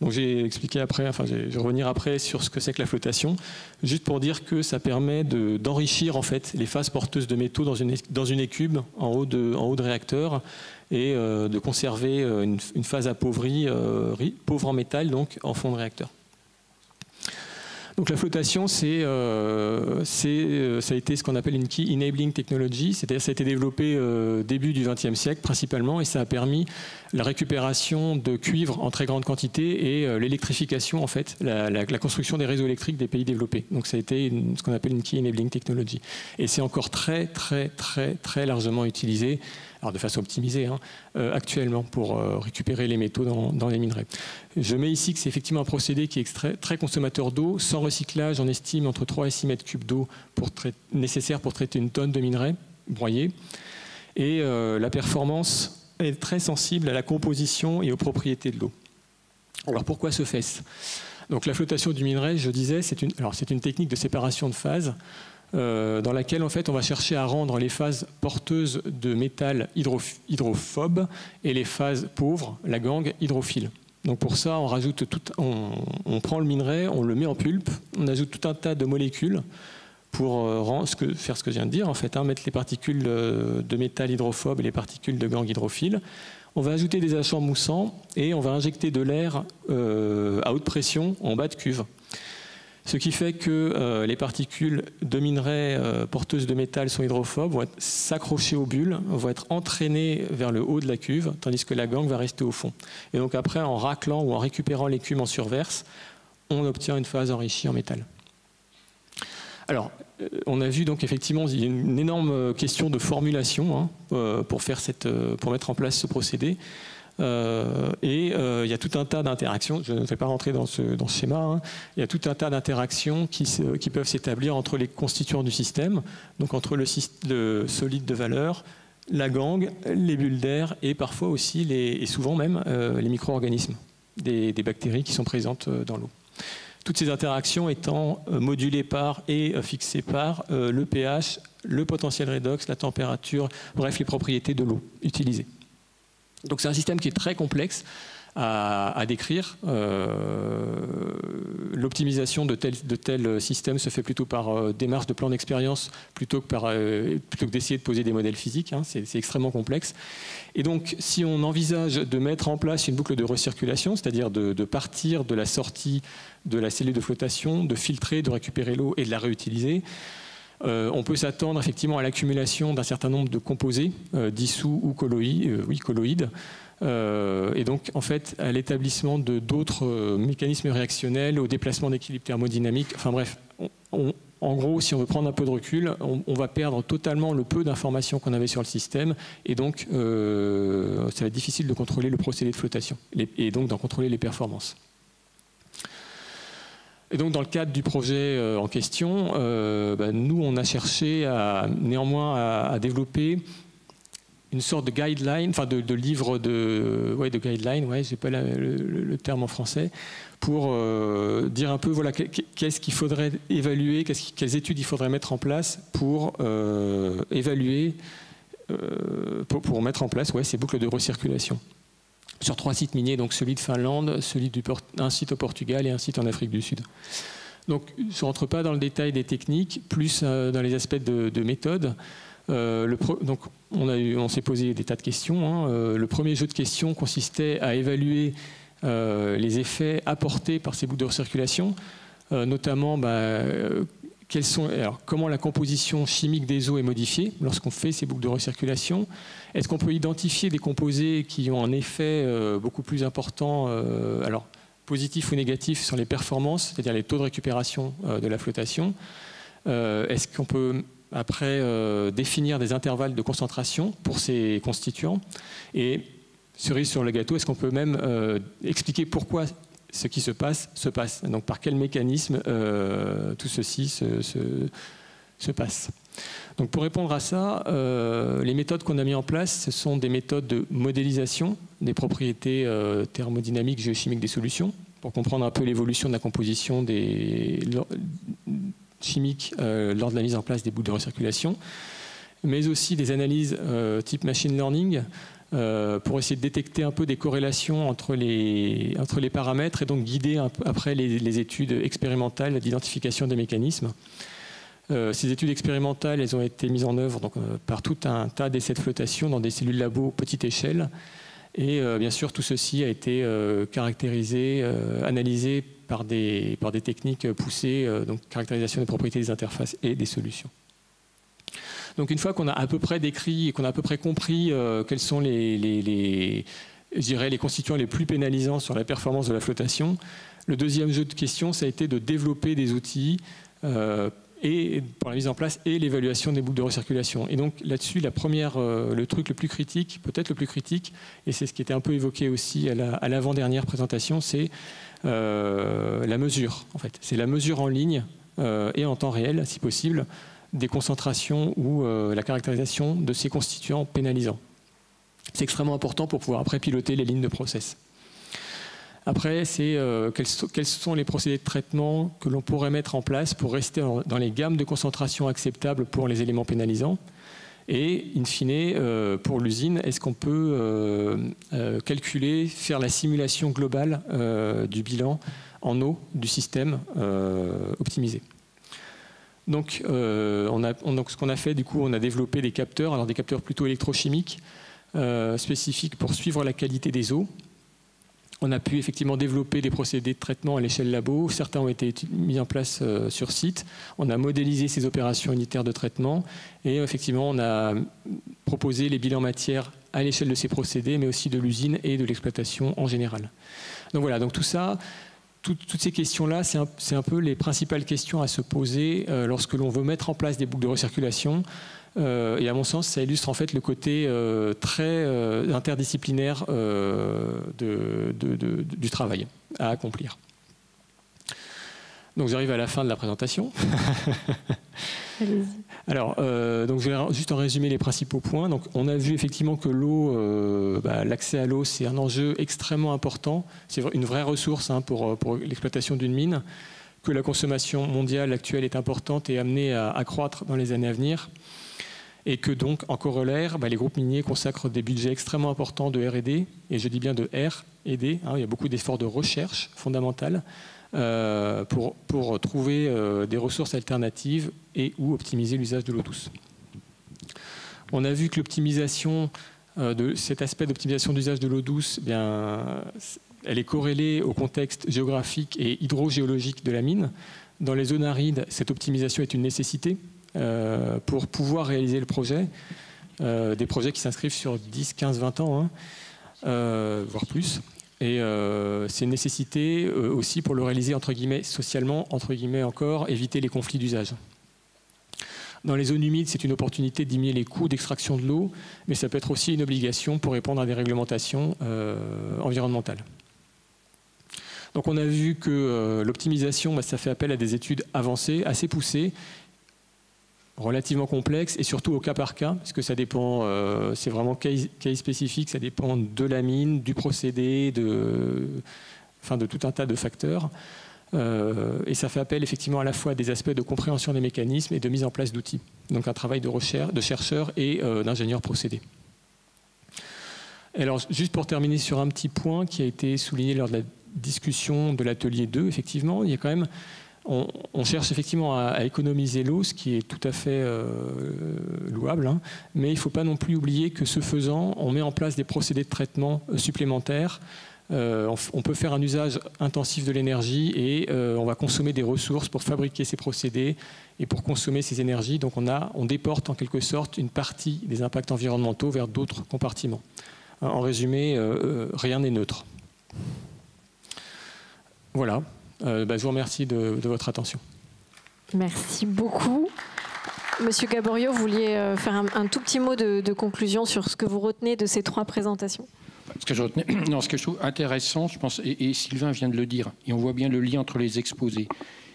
[SPEAKER 6] Donc j'ai expliqué après, enfin je vais revenir après sur ce que c'est que la flottation, juste pour dire que ça permet d'enrichir en fait les phases porteuses de métaux dans une écube en haut de réacteur et de conserver une phase appauvrie, pauvre en métal, donc en fond de réacteur. Donc la flottation, ça a été ce qu'on appelle une Key Enabling Technology, c'est-à-dire ça a été développé début du XXe siècle principalement, et ça a permis la récupération de cuivre en très grande quantité et l'électrification, en fait, la construction des réseaux électriques des pays développés. Donc ça a été ce qu'on appelle une Key Enabling Technology. Et c'est encore très largement utilisé, alors de façon optimisée, actuellement pour récupérer les métaux dans les minerais. Je mets ici que c'est effectivement un procédé qui est très consommateur d'eau. Sans recyclage, on estime entre 3 et 6 mètres cubes d'eau nécessaire pour traiter une tonne de minerais broyés. Et la performance est très sensible à la composition et aux propriétés de l'eau. Alors pourquoi ce FES? Donc la flottation du minerai, je disais, c'est une technique de séparation de phases dans laquelle en fait on va chercher à rendre les phases porteuses de métal hydrophobe et les phases pauvres, la gangue, hydrophile. Donc pour ça, on prend le minerai, on le met en pulpe, on ajoute tout un tas de molécules pour faire ce que je viens de dire, en fait, mettre les particules de métal hydrophobe et les particules de gangue hydrophile. On va ajouter des agents moussants et on va injecter de l'air à haute pression en bas de cuve. Ce qui fait que les particules de minerais porteuses de métal sont hydrophobes, vont s'accrocher aux bulles, vont être entraînées vers le haut de la cuve, tandis que la gangue va rester au fond. Et donc après, en raclant ou en récupérant l'écume en surverse, on obtient une phase enrichie en métal. Alors, on a vu donc effectivement il y a une énorme question de formulation pour mettre en place ce procédé. Il y a tout un tas d'interactions, je ne vais pas rentrer dans ce schéma, il y a tout un tas d'interactions qui peuvent s'établir entre les constituants du système, donc entre le solide de valeur, la gangue, les bulles d'air et parfois aussi, et souvent même, les micro-organismes, des bactéries qui sont présentes dans l'eau. Toutes ces interactions étant modulées par et fixées par le pH, le potentiel redox, la température, bref, les propriétés de l'eau utilisée. Donc c'est un système qui est très complexe à décrire. L'optimisation de tels systèmes se fait plutôt par démarche de plan d'expérience plutôt que d'essayer de poser des modèles physiques. C'est extrêmement complexe. Et donc si on envisage de mettre en place une boucle de recirculation, c'est-à-dire de partir de la sortie de la cellule de flottation, de filtrer, de récupérer l'eau et de la réutiliser, on peut s'attendre effectivement à l'accumulation d'un certain nombre de composés dissous ou colloïdes, et donc en fait à l'établissement d'autres mécanismes réactionnels, au déplacement d'équilibre thermodynamique. Enfin bref, en gros, si on veut prendre un peu de recul, on va perdre totalement le peu d'informations qu'on avait sur le système, et donc ça va être difficile de contrôler le procédé de flotation et donc d'en contrôler les performances. Et donc, dans le cadre du projet en question, nous, on a cherché néanmoins à développer une sorte de guideline, enfin de livre de guideline, j'ai pas le terme en français, pour dire un peu voilà qu'est-ce qu'il faudrait évaluer, quelles études il faudrait mettre en place pour évaluer, pour mettre en place ces boucles de recirculation. Sur 3 sites miniers, donc celui de Finlande, un site au Portugal et un site en Afrique du Sud. Donc je ne rentre pas dans le détail des techniques, plus dans les aspects de méthode. Donc on s'est posé des tas de questions. Le premier jeu de questions consistait à évaluer les effets apportés par ces boucles de recirculation, notamment comment la composition chimique des eaux est modifiée lorsqu'on fait ces boucles de recirculation. Est-ce qu'on peut identifier des composés qui ont un effet beaucoup plus important, alors positif ou négatif, sur les performances, c'est-à-dire les taux de récupération de la flottation? Est-ce qu'on peut après définir des intervalles de concentration pour ces constituants? Et cerise sur le gâteau, est-ce qu'on peut même expliquer pourquoi ce qui se passe, donc par quel mécanisme tout ceci se passe. Donc pour répondre à ça, les méthodes qu'on a mises en place, ce sont des méthodes de modélisation des propriétés thermodynamiques, géochimiques des solutions, pour comprendre un peu l'évolution de la composition chimique lors de la mise en place des boucles de recirculation, mais aussi des analyses type machine learning, pour essayer de détecter un peu des corrélations entre les paramètres et donc guider après les études expérimentales d'identification des mécanismes. Ces études expérimentales, elles ont été mises en œuvre par tout un tas d'essais de flotation dans des cellules labo petite échelle. Et bien sûr, tout ceci a été caractérisé, analysé par des techniques poussées, donc caractérisation des propriétés des interfaces et des solutions. Donc une fois qu'on a à peu près décrit et qu'on a à peu près compris quels sont les constituants les plus pénalisants sur la performance de la flottation, le deuxième jeu de questions, ça a été de développer des outils et pour la mise en place et l'évaluation des boucles de recirculation. Et donc là-dessus, le truc le plus critique, peut-être le plus critique, et c'est ce qui était un peu évoqué aussi à l'avant-dernière présentation, c'est la mesure. En fait, c'est la mesure en ligne et en temps réel, si possible, des concentrations ou la caractérisation de ces constituants pénalisants. C'est extrêmement important pour pouvoir après piloter les lignes de process. Après, c'est quels sont les procédés de traitement que l'on pourrait mettre en place pour rester dans les gammes de concentration acceptables pour les éléments pénalisants. Et, in fine, pour l'usine, est-ce qu'on peut calculer, faire la simulation globale du bilan en eau du système optimisé. Donc, ce qu'on a fait, du coup, on a développé des capteurs, alors des capteurs plutôt électrochimiques, spécifiques pour suivre la qualité des eaux. On a pu effectivement développer des procédés de traitement à l'échelle labo. Certains ont été mis en place sur site. On a modélisé ces opérations unitaires de traitement et effectivement on a proposé les bilans matière à l'échelle de ces procédés, mais aussi de l'usine et de l'exploitation en général. Donc voilà, donc tout ça, toutes ces questions-là, c'est un peu les principales questions à se poser lorsque l'on veut mettre en place des boucles de recirculation. Et à mon sens, ça illustre en fait le côté très interdisciplinaire du travail à accomplir. Donc j'arrive à la fin de la présentation. Alors, donc je vais juste en résumer les principaux points. Donc, on a vu effectivement que l'eau, l'accès à l'eau, c'est un enjeu extrêmement important. C'est une vraie ressource pour l'exploitation d'une mine, que la consommation mondiale actuelle est importante et amenée à croître dans les années à venir. Et que donc, en corollaire, les groupes miniers consacrent des budgets extrêmement importants de R&D, et je dis bien de R&D, il y a beaucoup d'efforts de recherche fondamentale pour trouver des ressources alternatives et ou optimiser l'usage de l'eau douce. On a vu que l'optimisation, cet aspect d'optimisation d'usage de l'eau douce, elle est corrélée au contexte géographique et hydrogéologique de la mine. Dans les zones arides, cette optimisation est une nécessité pour pouvoir réaliser le projet, des projets qui s'inscrivent sur 10, 15, 20 ans, voire plus. Et c'est une nécessité aussi pour le réaliser, entre guillemets, socialement, entre guillemets encore, éviter les conflits d'usage. Dans les zones humides, c'est une opportunité de diminuer les coûts d'extraction de l'eau, mais ça peut être aussi une obligation pour répondre à des réglementations environnementales. Donc on a vu que l'optimisation, ça fait appel à des études avancées, assez poussées, relativement complexes et surtout au cas par cas, parce que ça dépend, c'est vraiment cas spécifique, ça dépend de la mine, du procédé, de tout un tas de facteurs. Et ça fait appel effectivement à la fois à des aspects de compréhension des mécanismes et de mise en place d'outils. Donc un travail de recherche, de chercheurs et d'ingénieurs procédés. Alors juste pour terminer sur un petit point qui a été souligné lors de la discussion de l'atelier 2, effectivement, il y a quand même... On cherche effectivement à économiser l'eau, ce qui est tout à fait louable, mais il ne faut pas non plus oublier que ce faisant, on met en place des procédés de traitement supplémentaires. On peut faire un usage intensif de l'énergie et on va consommer des ressources pour fabriquer ces procédés et pour consommer ces énergies. Donc on déporte en quelque sorte une partie des impacts environnementaux vers d'autres compartiments. En résumé, rien n'est neutre. Voilà. Je vous remercie de votre attention.
[SPEAKER 1] Merci beaucoup. Monsieur Gaborio, vous vouliez faire un tout petit mot de conclusion sur ce que vous retenez de ces 3 présentations?
[SPEAKER 3] Ce que je trouve intéressant, je pense, et Sylvain vient de le dire, et on voit bien le lien entre les exposés,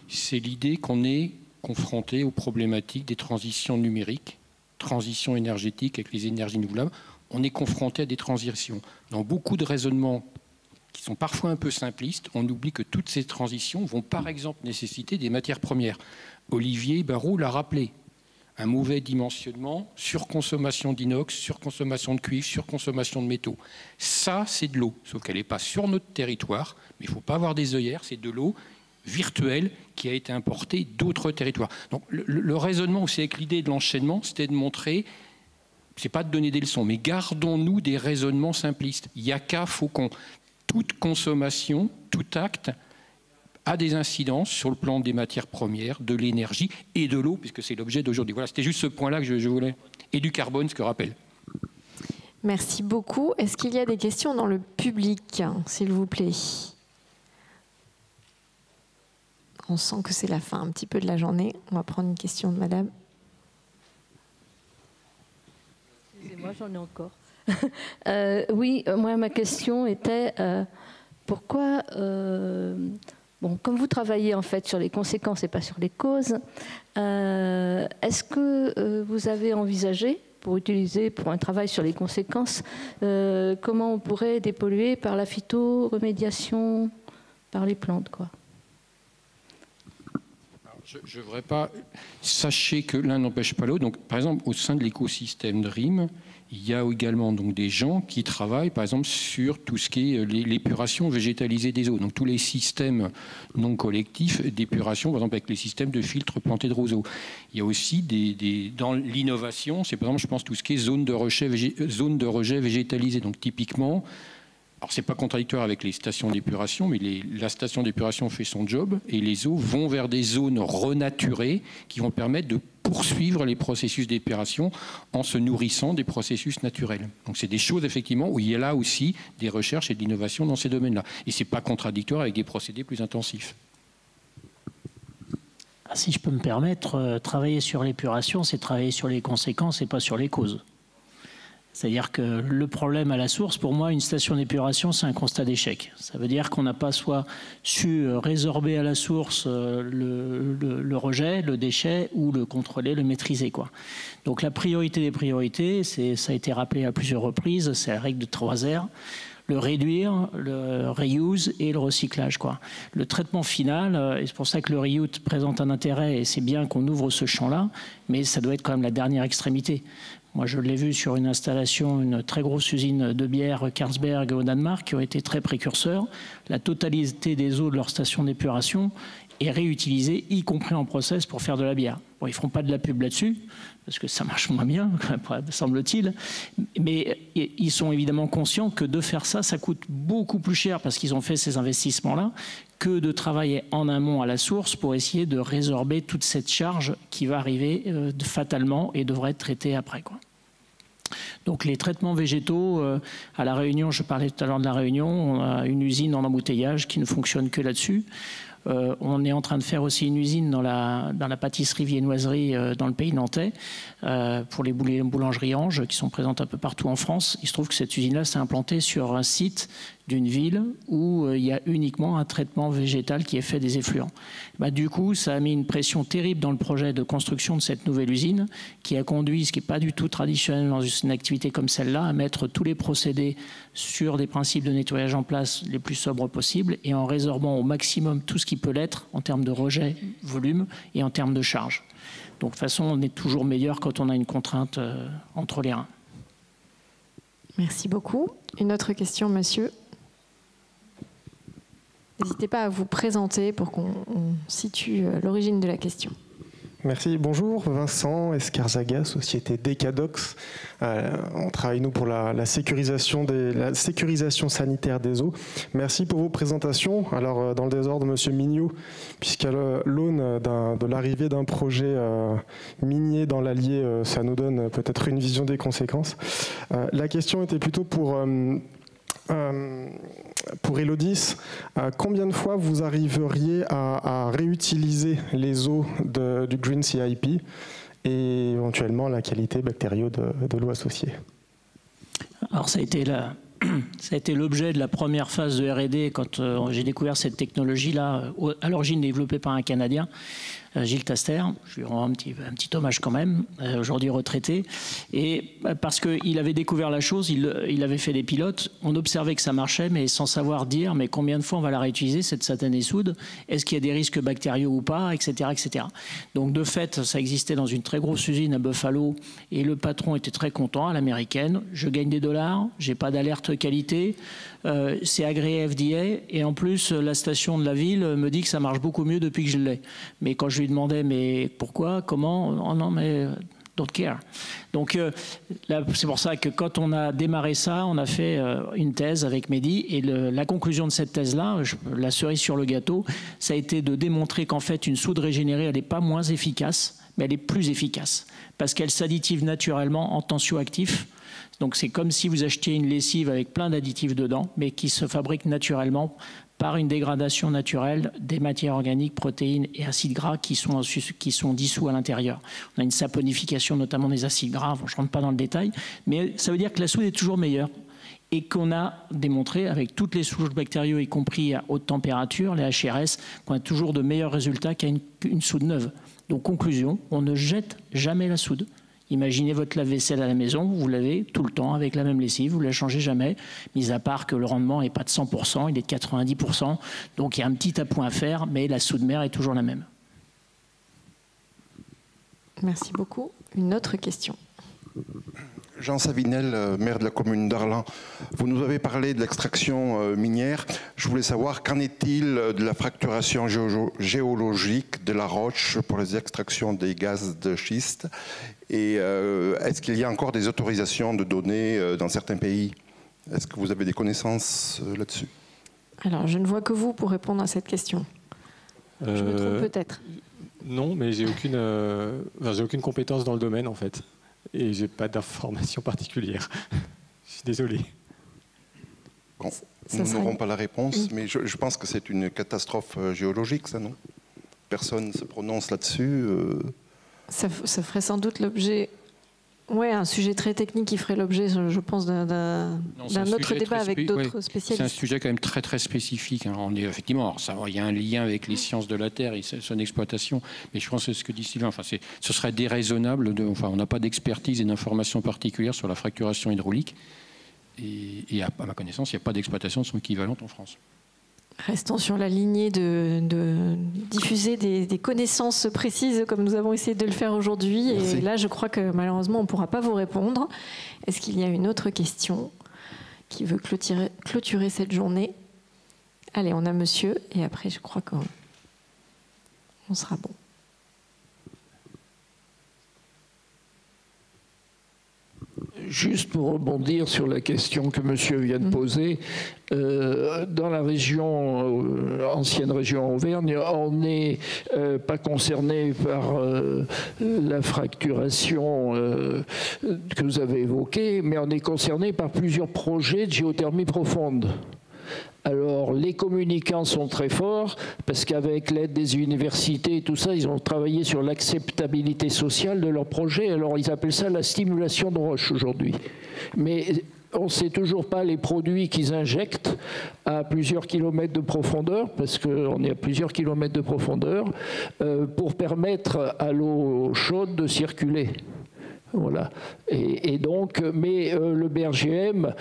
[SPEAKER 3] c'est l'idée qu'on est confronté aux problématiques des transitions numériques, transition énergétique avec les énergies renouvelables. On est confronté à des transitions. Dans beaucoup de raisonnements qui sont parfois un peu simplistes, on oublie que toutes ces transitions vont par exemple nécessiter des matières premières. Olivier Barrault l'a rappelé. Un mauvais dimensionnement, surconsommation d'inox, surconsommation de cuivre, surconsommation de métaux. Ça, c'est de l'eau, sauf qu'elle n'est pas sur notre territoire, mais il ne faut pas avoir des œillères, c'est de l'eau virtuelle qui a été importée d'autres territoires. Donc le raisonnement aussi avec l'idée de l'enchaînement, c'était de montrer, c'est pas de donner des leçons, mais gardons-nous des raisonnements simplistes. Il n'y a qu'à Faucon. Toute consommation, tout acte a des incidences sur le plan des matières premières, de l'énergie et de l'eau, puisque c'est l'objet d'aujourd'hui. Voilà, c'était juste ce point-là que je voulais. Et du carbone, ce que rappelle.
[SPEAKER 1] Merci beaucoup. Est-ce qu'il y a des questions dans le public, s'il vous plaît? On sent que c'est la fin un petit peu de la journée. On va prendre une question de madame.
[SPEAKER 7] Excusez-moi, j'en ai encore. Oui, moi, ma question était pourquoi, comme vous travaillez en fait sur les conséquences et pas sur les causes, est-ce que vous avez envisagé, pour un travail sur les conséquences, comment on pourrait dépolluer par la phytoremédiation, par les plantes, quoi?
[SPEAKER 3] Je ne voudrais pas... Sachez que l'un n'empêche pas l'autre. Donc, par exemple, au sein de l'écosystème DREAM, il y a également donc, des gens qui travaillent, par exemple, sur tout ce qui est l'épuration végétalisée des eaux. Donc, tous les systèmes non collectifs d'épuration, par exemple, avec les systèmes de filtres plantés de roseaux. Il y a aussi dans l'innovation, c'est par exemple, je pense, tout ce qui est zone de rejet végétalisée. Donc, typiquement... Alors, ce n'est pas contradictoire avec les stations d'épuration, mais la station d'épuration fait son job et les eaux vont vers des zones renaturées qui vont permettre de poursuivre les processus d'épuration en se nourrissant des processus naturels. Donc, c'est des choses, effectivement, où il y a là aussi des recherches et de l'innovation dans ces domaines-là. Et ce n'est pas contradictoire avec des procédés plus intensifs.
[SPEAKER 4] Si je peux me permettre, travailler sur l'épuration, c'est travailler sur les conséquences et pas sur les causes. C'est-à-dire que le problème à la source, pour moi, une station d'épuration, c'est un constat d'échec. Ça veut dire qu'on n'a pas soit su résorber à la source le rejet, le déchet, ou le contrôler, le maîtriser, quoi. Donc la priorité des priorités, ça a été rappelé à plusieurs reprises, c'est la règle de 3 R. Le réduire, le reuse et le recyclage, quoi. Le traitement final, et c'est pour ça que le reuse présente un intérêt, et c'est bien qu'on ouvre ce champ-là, mais ça doit être quand même la dernière extrémité. Moi, je l'ai vu sur une installation, une très grosse usine de bière, Carlsberg, au Danemark, qui ont été très précurseurs. La totalité des eaux de leur station d'épuration est réutilisée, y compris en process, pour faire de la bière. Bon, ils ne feront pas de la pub là-dessus, parce que ça marche moins bien, semble-t-il. Mais ils sont évidemment conscients que de faire ça, ça coûte beaucoup plus cher, parce qu'ils ont fait ces investissements-là, que de travailler en amont à la source pour essayer de résorber toute cette charge qui va arriver fatalement et devrait être traitée après, quoi. Donc les traitements végétaux, à La Réunion, je parlais tout à l'heure de La Réunion, on a une usine en embouteillage qui ne fonctionne que là-dessus. On est en train de faire aussi une usine dans la pâtisserie-viennoiserie dans le pays nantais pour les boulangeries Ange qui sont présentes un peu partout en France. Il se trouve que cette usine-là s'est implantée sur un site d'une ville où il y a uniquement un traitement végétal qui est fait des effluents. Du coup, ça a mis une pression terrible dans le projet de construction de cette nouvelle usine qui a conduit, ce qui n'est pas du tout traditionnel dans une activité comme celle-là, à mettre tous les procédés sur des principes de nettoyage en place les plus sobres possibles et en résorbant au maximum tout ce qui peut l'être en termes de rejet, volume et en termes de charge. Donc de toute façon, on est toujours meilleur quand on a une contrainte entre les reins.
[SPEAKER 1] Merci beaucoup. Une autre question, monsieur? N'hésitez pas à vous présenter pour qu'on situe l'origine de la question.
[SPEAKER 8] Merci, bonjour, Vincent Escarzaga, société Decadox. On travaille, nous, pour la sécurisation sanitaire des eaux. Merci pour vos présentations. Alors, dans le désordre, monsieur Mignot, puisqu'à l'aune de l'arrivée d'un projet minier dans l'Allier, ça nous donne peut-être une vision des conséquences. La question était plutôt pour Élodie, combien de fois vous arriveriez à réutiliser les eaux du Green CIP et éventuellement la qualité bactério de l'eau associée?
[SPEAKER 4] Alors ça a été l'objet de la première phase de R&D quand j'ai découvert cette technologie-là, à l'origine développée par un Canadien, Gilles Taster. Je lui rends un petit hommage quand même, aujourd'hui retraité. Et parce qu'il avait découvert la chose, il avait fait des pilotes, on observait que ça marchait, mais sans savoir dire mais combien de fois on va la réutiliser, cette satanée soude, est-ce qu'il y a des risques bactériaux ou pas, etc., etc. Donc de fait, ça existait dans une très grosse usine à Buffalo, et le patron était très content, à l'américaine. Je gagne des dollars, j'ai pas d'alerte qualité, c'est agréé FDA, et en plus, la station de la ville me dit que ça marche beaucoup mieux depuis que je l'ai. Mais quand je lui demandais, mais pourquoi, comment, oh non, mais don't care. Donc c'est pour ça que quand on a démarré ça, on a fait une thèse avec Mehdi, et la conclusion de cette thèse-là, la cerise sur le gâteau, ça a été de démontrer qu'en fait une soude régénérée, elle n'est pas moins efficace, mais elle est plus efficace, parce qu'elle s'additive naturellement en tensioactif. Donc c'est comme si vous achetiez une lessive avec plein d'additifs dedans, mais qui se fabrique naturellement par une dégradation naturelle des matières organiques, protéines et acides gras qui sont dissous à l'intérieur. On a une saponification notamment des acides gras, je ne rentre pas dans le détail, mais ça veut dire que la soude est toujours meilleure et qu'on a démontré avec toutes les souches bactériaux, y compris à haute température, les HRS, qu'on a toujours de meilleurs résultats qu'à une soude neuve. Donc conclusion, on ne jette jamais la soude. Imaginez votre lave-vaisselle à la maison, vous l'avez tout le temps avec la même lessive, vous ne la changez jamais, mis à part que le rendement n'est pas de 100%, il est de 90%, donc il y a un petit appoint à faire, mais la soude mère est toujours la même.
[SPEAKER 1] Merci beaucoup. Une autre question.
[SPEAKER 9] Jean Savinel, maire de la commune d'Arlan. Vous nous avez parlé de l'extraction minière. Je voulais savoir, qu'en est-il de la fracturation géologique de la roche pour les extractions des gaz de schiste? Et est-ce qu'il y a encore des autorisations de donner dans certains pays? Est-ce que vous avez des connaissances là-dessus?
[SPEAKER 1] Alors, je ne vois que vous pour répondre à cette question. Je me trompe peut-être.
[SPEAKER 6] Non, mais j'ai aucune compétence dans le domaine, en fait. Et j'ai pas d'informations particulières. Je suis désolé.
[SPEAKER 9] Bon, nous n'aurons pas la réponse, mais je pense que c'est une catastrophe géologique, ça, non? Personne ne se prononce là-dessus.
[SPEAKER 1] Ça ferait sans doute l'objet... Oui, un sujet très technique qui ferait l'objet, je pense, d'un autre débat avec d'autres spécialistes.
[SPEAKER 3] C'est un sujet quand même très très spécifique. On est effectivement, il y a un lien avec les sciences de la Terre et son exploitation, mais je pense que ce que dit Sylvain, ce serait déraisonnable. On n'a pas d'expertise et d'informations particulières sur la fracturation hydraulique, et à ma connaissance, il n'y a pas d'exploitation de son équivalent en France.
[SPEAKER 1] Restons sur la lignée de diffuser des connaissances précises comme nous avons essayé de le faire aujourd'hui. Et là, je crois que malheureusement, on ne pourra pas vous répondre. Est-ce qu'il y a une autre question qui veut clôturer cette journée? Allez, on a monsieur, et après, je crois qu'on sera bon.
[SPEAKER 10] Juste pour rebondir sur la question que monsieur vient de poser, dans la région, ancienne région Auvergne, on n'est pas concerné par la fracturation que vous avez évoquée, mais on est concerné par plusieurs projets de géothermie profonde. Alors, les communicants sont très forts parce qu'avec l'aide des universités et tout ça, ils ont travaillé sur l'acceptabilité sociale de leur projet. Alors, ils appellent ça la stimulation de roche aujourd'hui. Mais on ne sait toujours pas les produits qu'ils injectent à plusieurs kilomètres de profondeur, parce qu'on est à plusieurs kilomètres de profondeur, pour permettre à l'eau chaude de circuler. Voilà. Et donc, mais le BRGM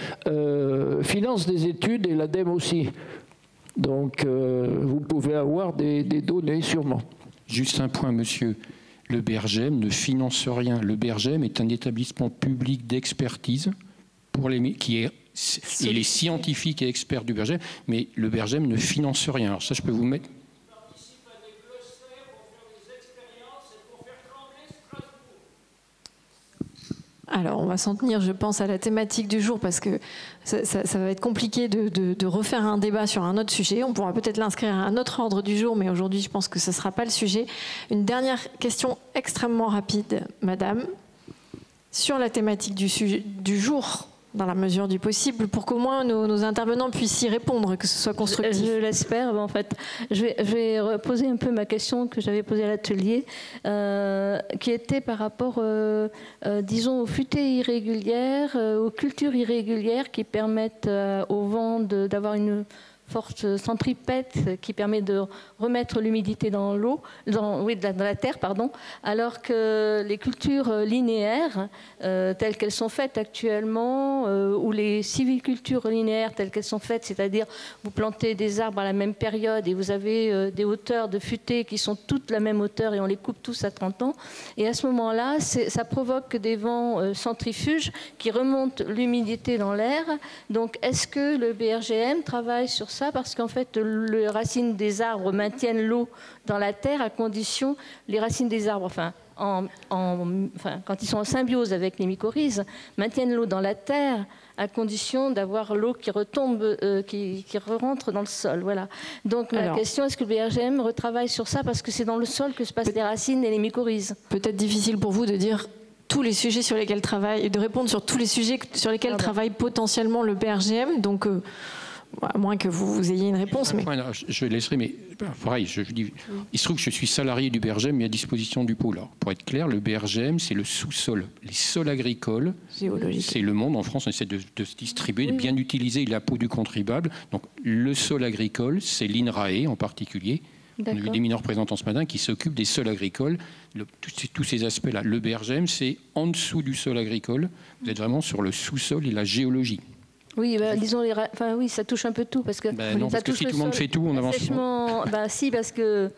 [SPEAKER 10] finance des études et l'ADEME aussi. Donc, vous pouvez avoir des données sûrement.
[SPEAKER 3] Juste un point, monsieur. Le BRGM ne finance rien. Le BRGM est un établissement public d'expertise pour qui est les scientifiques et experts du BRGM, mais le BRGM ne finance rien. Alors ça, je peux vous mettre.
[SPEAKER 1] Alors, on va s'en tenir, je pense, à la thématique du jour parce que ça va être compliqué de refaire un débat sur un autre sujet. On pourra peut-être l'inscrire à un autre ordre du jour, mais aujourd'hui, je pense que ce ne sera pas le sujet. Une dernière question extrêmement rapide, madame, sur la thématique du jour, dans la mesure du possible, pour qu'au moins nos intervenants puissent y répondre, que ce soit constructif.
[SPEAKER 7] Je l'espère. En fait, je vais reposer un peu ma question que j'avais posée à l'atelier, qui était par rapport, disons, aux futaies irrégulières, aux cultures irrégulières qui permettent au vent d'avoir une forte centripète qui permet de remettre l'humidité dans l'eau, dans la terre, pardon, alors que les cultures linéaires, telles qu'elles sont faites actuellement, ou les sylvicultures linéaires telles qu'elles sont faites, c'est-à-dire vous plantez des arbres à la même période et vous avez des hauteurs de futaies qui sont toutes la même hauteur et on les coupe tous à 30 ans. Et à ce moment-là, ça provoque des vents centrifuges qui remontent l'humidité dans l'air. Donc, est-ce que le BRGM travaille sur ça? Parce qu'en fait, les racines des arbres maintiennent l'eau dans la terre à condition, les racines des arbres, enfin, quand ils sont en symbiose avec les mycorhizes, maintiennent l'eau dans la terre à condition d'avoir l'eau qui retombe, qui rentre dans le sol. Voilà. Donc ma question, est-ce que le BRGM retravaille sur ça parce que c'est dans le sol que se passent les racines et les mycorhizes?
[SPEAKER 1] Peut-être difficile pour vous de dire tous les sujets sur lesquels travaille et de répondre sur tous les sujets sur lesquels travaille potentiellement le BRGM. Donc à moins que vous ayez une réponse. Mais...
[SPEAKER 3] Voilà, je laisserai, mais pareil, je dis, il se trouve que je suis salarié du BRGM, mais à disposition du pôle. Alors, pour être clair, le BRGM, c'est le sous-sol. Les sols agricoles, c'est le monde. En France, on essaie de se distribuer, de bien utiliser l'impôt du contribuable. Donc, le sol agricole, c'est l'INRAE en particulier. On a eu des mineurs représentants ce matin qui s'occupent des sols agricoles, tous ces aspects-là. Le BRGM, c'est en dessous du sol agricole. Vous êtes vraiment sur le sous-sol et la géologie.
[SPEAKER 7] Oui, disons, oui, ça touche un peu tout. Parce que,
[SPEAKER 3] non, parce que si tout le monde fait tout, on avance.
[SPEAKER 7] Si, parce que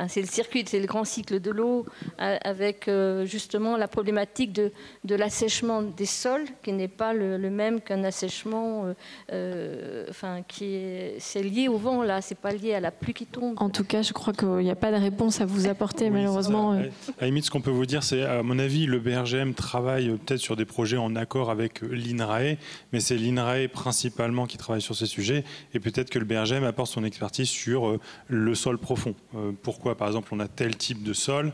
[SPEAKER 7] c'est le circuit, c'est le grand cycle de l'eau, avec justement la problématique de l'assèchement des sols, qui n'est pas le même qu'un assèchement, c'est lié au vent, là, c'est pas lié à la pluie qui tombe.
[SPEAKER 1] En tout cas, je crois qu'il n'y a pas de réponse à vous apporter, malheureusement.
[SPEAKER 5] À la limite, ce qu'on peut vous dire, c'est, à mon avis, le BRGM travaille peut-être sur des projets en accord avec l'INRAE, mais c'est l'INRAE principalement qui travaille sur ces sujets, et peut-être que le BRGM apporte son expertise sur le sol profond. Pourquoi, par exemple, on a tel type de sol?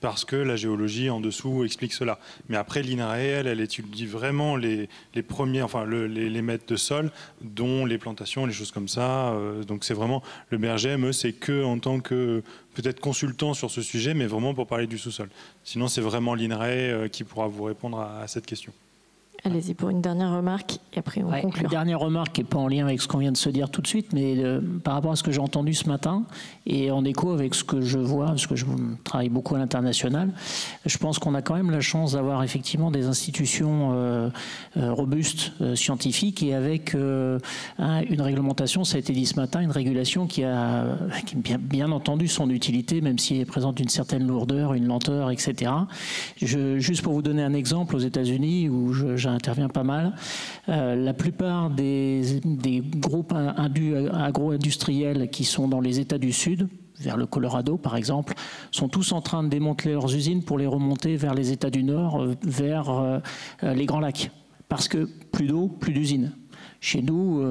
[SPEAKER 5] Parce que la géologie en dessous explique cela. Mais après, l'INRAE, elle étudie vraiment les premiers, les mètres de sol, dont les plantations, les choses comme ça. Donc c'est vraiment, le BRGM, c'est que en tant que peut-être consultant sur ce sujet, mais vraiment pour parler du sous-sol. Sinon, c'est vraiment l'INRAE qui pourra vous répondre à cette question.
[SPEAKER 1] Allez-y pour une dernière remarque et après on conclura.
[SPEAKER 4] Une dernière remarque qui n'est pas en lien avec ce qu'on vient de se dire tout de suite, mais par rapport à ce que j'ai entendu ce matin et en écho avec ce que je vois, parce que je travaille beaucoup à l'international, je pense qu'on a quand même la chance d'avoir effectivement des institutions robustes, scientifiques, et avec une réglementation, ça a été dit ce matin, une régulation qui a bien entendu son utilité, même si elle présente une certaine lourdeur, une lenteur, etc. Juste pour vous donner un exemple, aux États-Unis, où j'interviens pas mal, la plupart des groupes agro-industriels qui sont dans les États du Sud, vers le Colorado par exemple, sont tous en train de démanteler leurs usines pour les remonter vers les États du Nord, vers les Grands Lacs. Parce que plus d'eau, plus d'usines. Chez nous,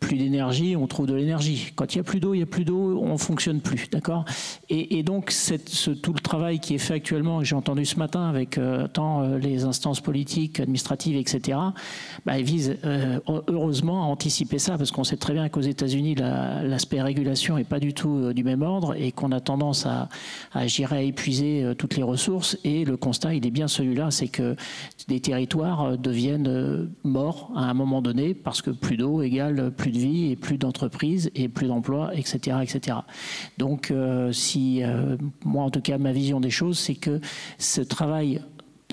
[SPEAKER 4] plus d'énergie, on trouve de l'énergie. Quand il n'y a plus d'eau, on ne fonctionne plus, d'accord ? Et donc, tout le travail qui est fait actuellement, que j'ai entendu ce matin avec tant les instances politiques, administratives, etc., vise heureusement à anticiper ça, parce qu'on sait très bien qu'aux États-Unis, l'aspect régulation n'est pas du tout du même ordre, et qu'on a tendance à épuiser toutes les ressources. Et le constat, il est bien celui-là, c'est que des territoires deviennent morts à un moment donné, parce que plus d'eau égale plus de vie et plus d'entreprises et plus d'emplois, etc., etc. Donc, moi, en tout cas, ma vision des choses, c'est que ce travail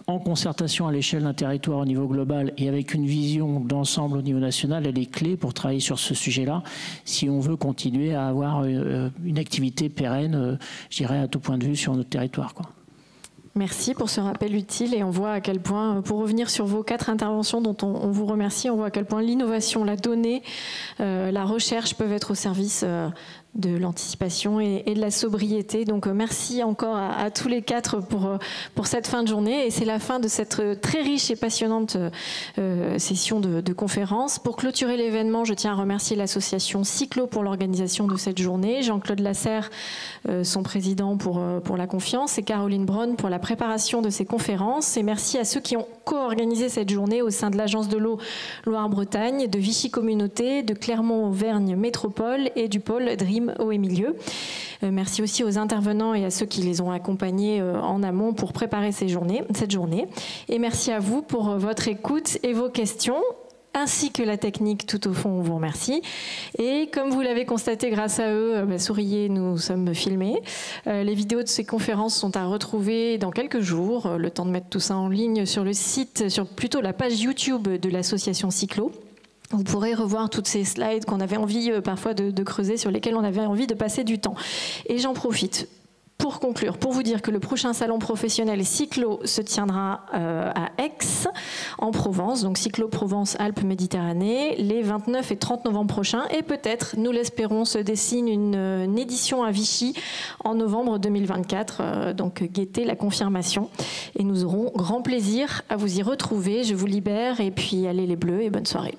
[SPEAKER 4] en concertation à l'échelle d'un territoire au niveau global et avec une vision d'ensemble au niveau national, elle est clé pour travailler sur ce sujet-là, si on veut continuer à avoir une activité pérenne, je dirais, à tout point de vue sur notre territoire, quoi.
[SPEAKER 1] Merci pour ce rappel utile, et on voit à quel point, pour revenir sur vos 4 interventions dont on vous remercie, on voit à quel point l'innovation, la donnée, la recherche peuvent être au service de l'anticipation et de la sobriété. Donc merci encore à tous les 4 pour cette fin de journée, et c'est la fin de cette très riche et passionnante session de conférence. Pour clôturer l'événement, je tiens à remercier l'association Cyclo pour l'organisation de cette journée, Jean-Claude Lasserre, son président, pour la confiance, et Caroline Braun pour la préparation de ces conférences. Et merci à ceux qui ont co-organisé cette journée au sein de l'Agence de l'eau Loire-Bretagne, de Vichy Communauté, de Clermont-Auvergne Métropole et du pôle DREAM Eau et Milieu. Merci aussi aux intervenants et à ceux qui les ont accompagnés en amont pour préparer cette journée. Et merci à vous pour votre écoute et vos questions, ainsi que la technique tout au fond, on vous remercie. Et comme vous l'avez constaté, grâce à eux, souriez, nous sommes filmés. Les vidéos de ces conférences sont à retrouver dans quelques jours, le temps de mettre tout ça en ligne sur le site, sur plutôt la page YouTube de l'association Cyclo. Vous pourrez revoir toutes ces slides qu'on avait envie parfois de creuser, sur lesquels on avait envie de passer du temps. Et j'en profite pour pour conclure, pour vous dire que le prochain salon professionnel cyclo se tiendra à Aix, en Provence, donc cyclo Provence-Alpes-Méditerranée, les 29 et 30 novembre prochains. Et peut-être, nous l'espérons, se dessine une édition à Vichy en novembre 2024. Donc guettez la confirmation. Et nous aurons grand plaisir à vous y retrouver. Je vous libère et puis allez les Bleus et bonne soirée.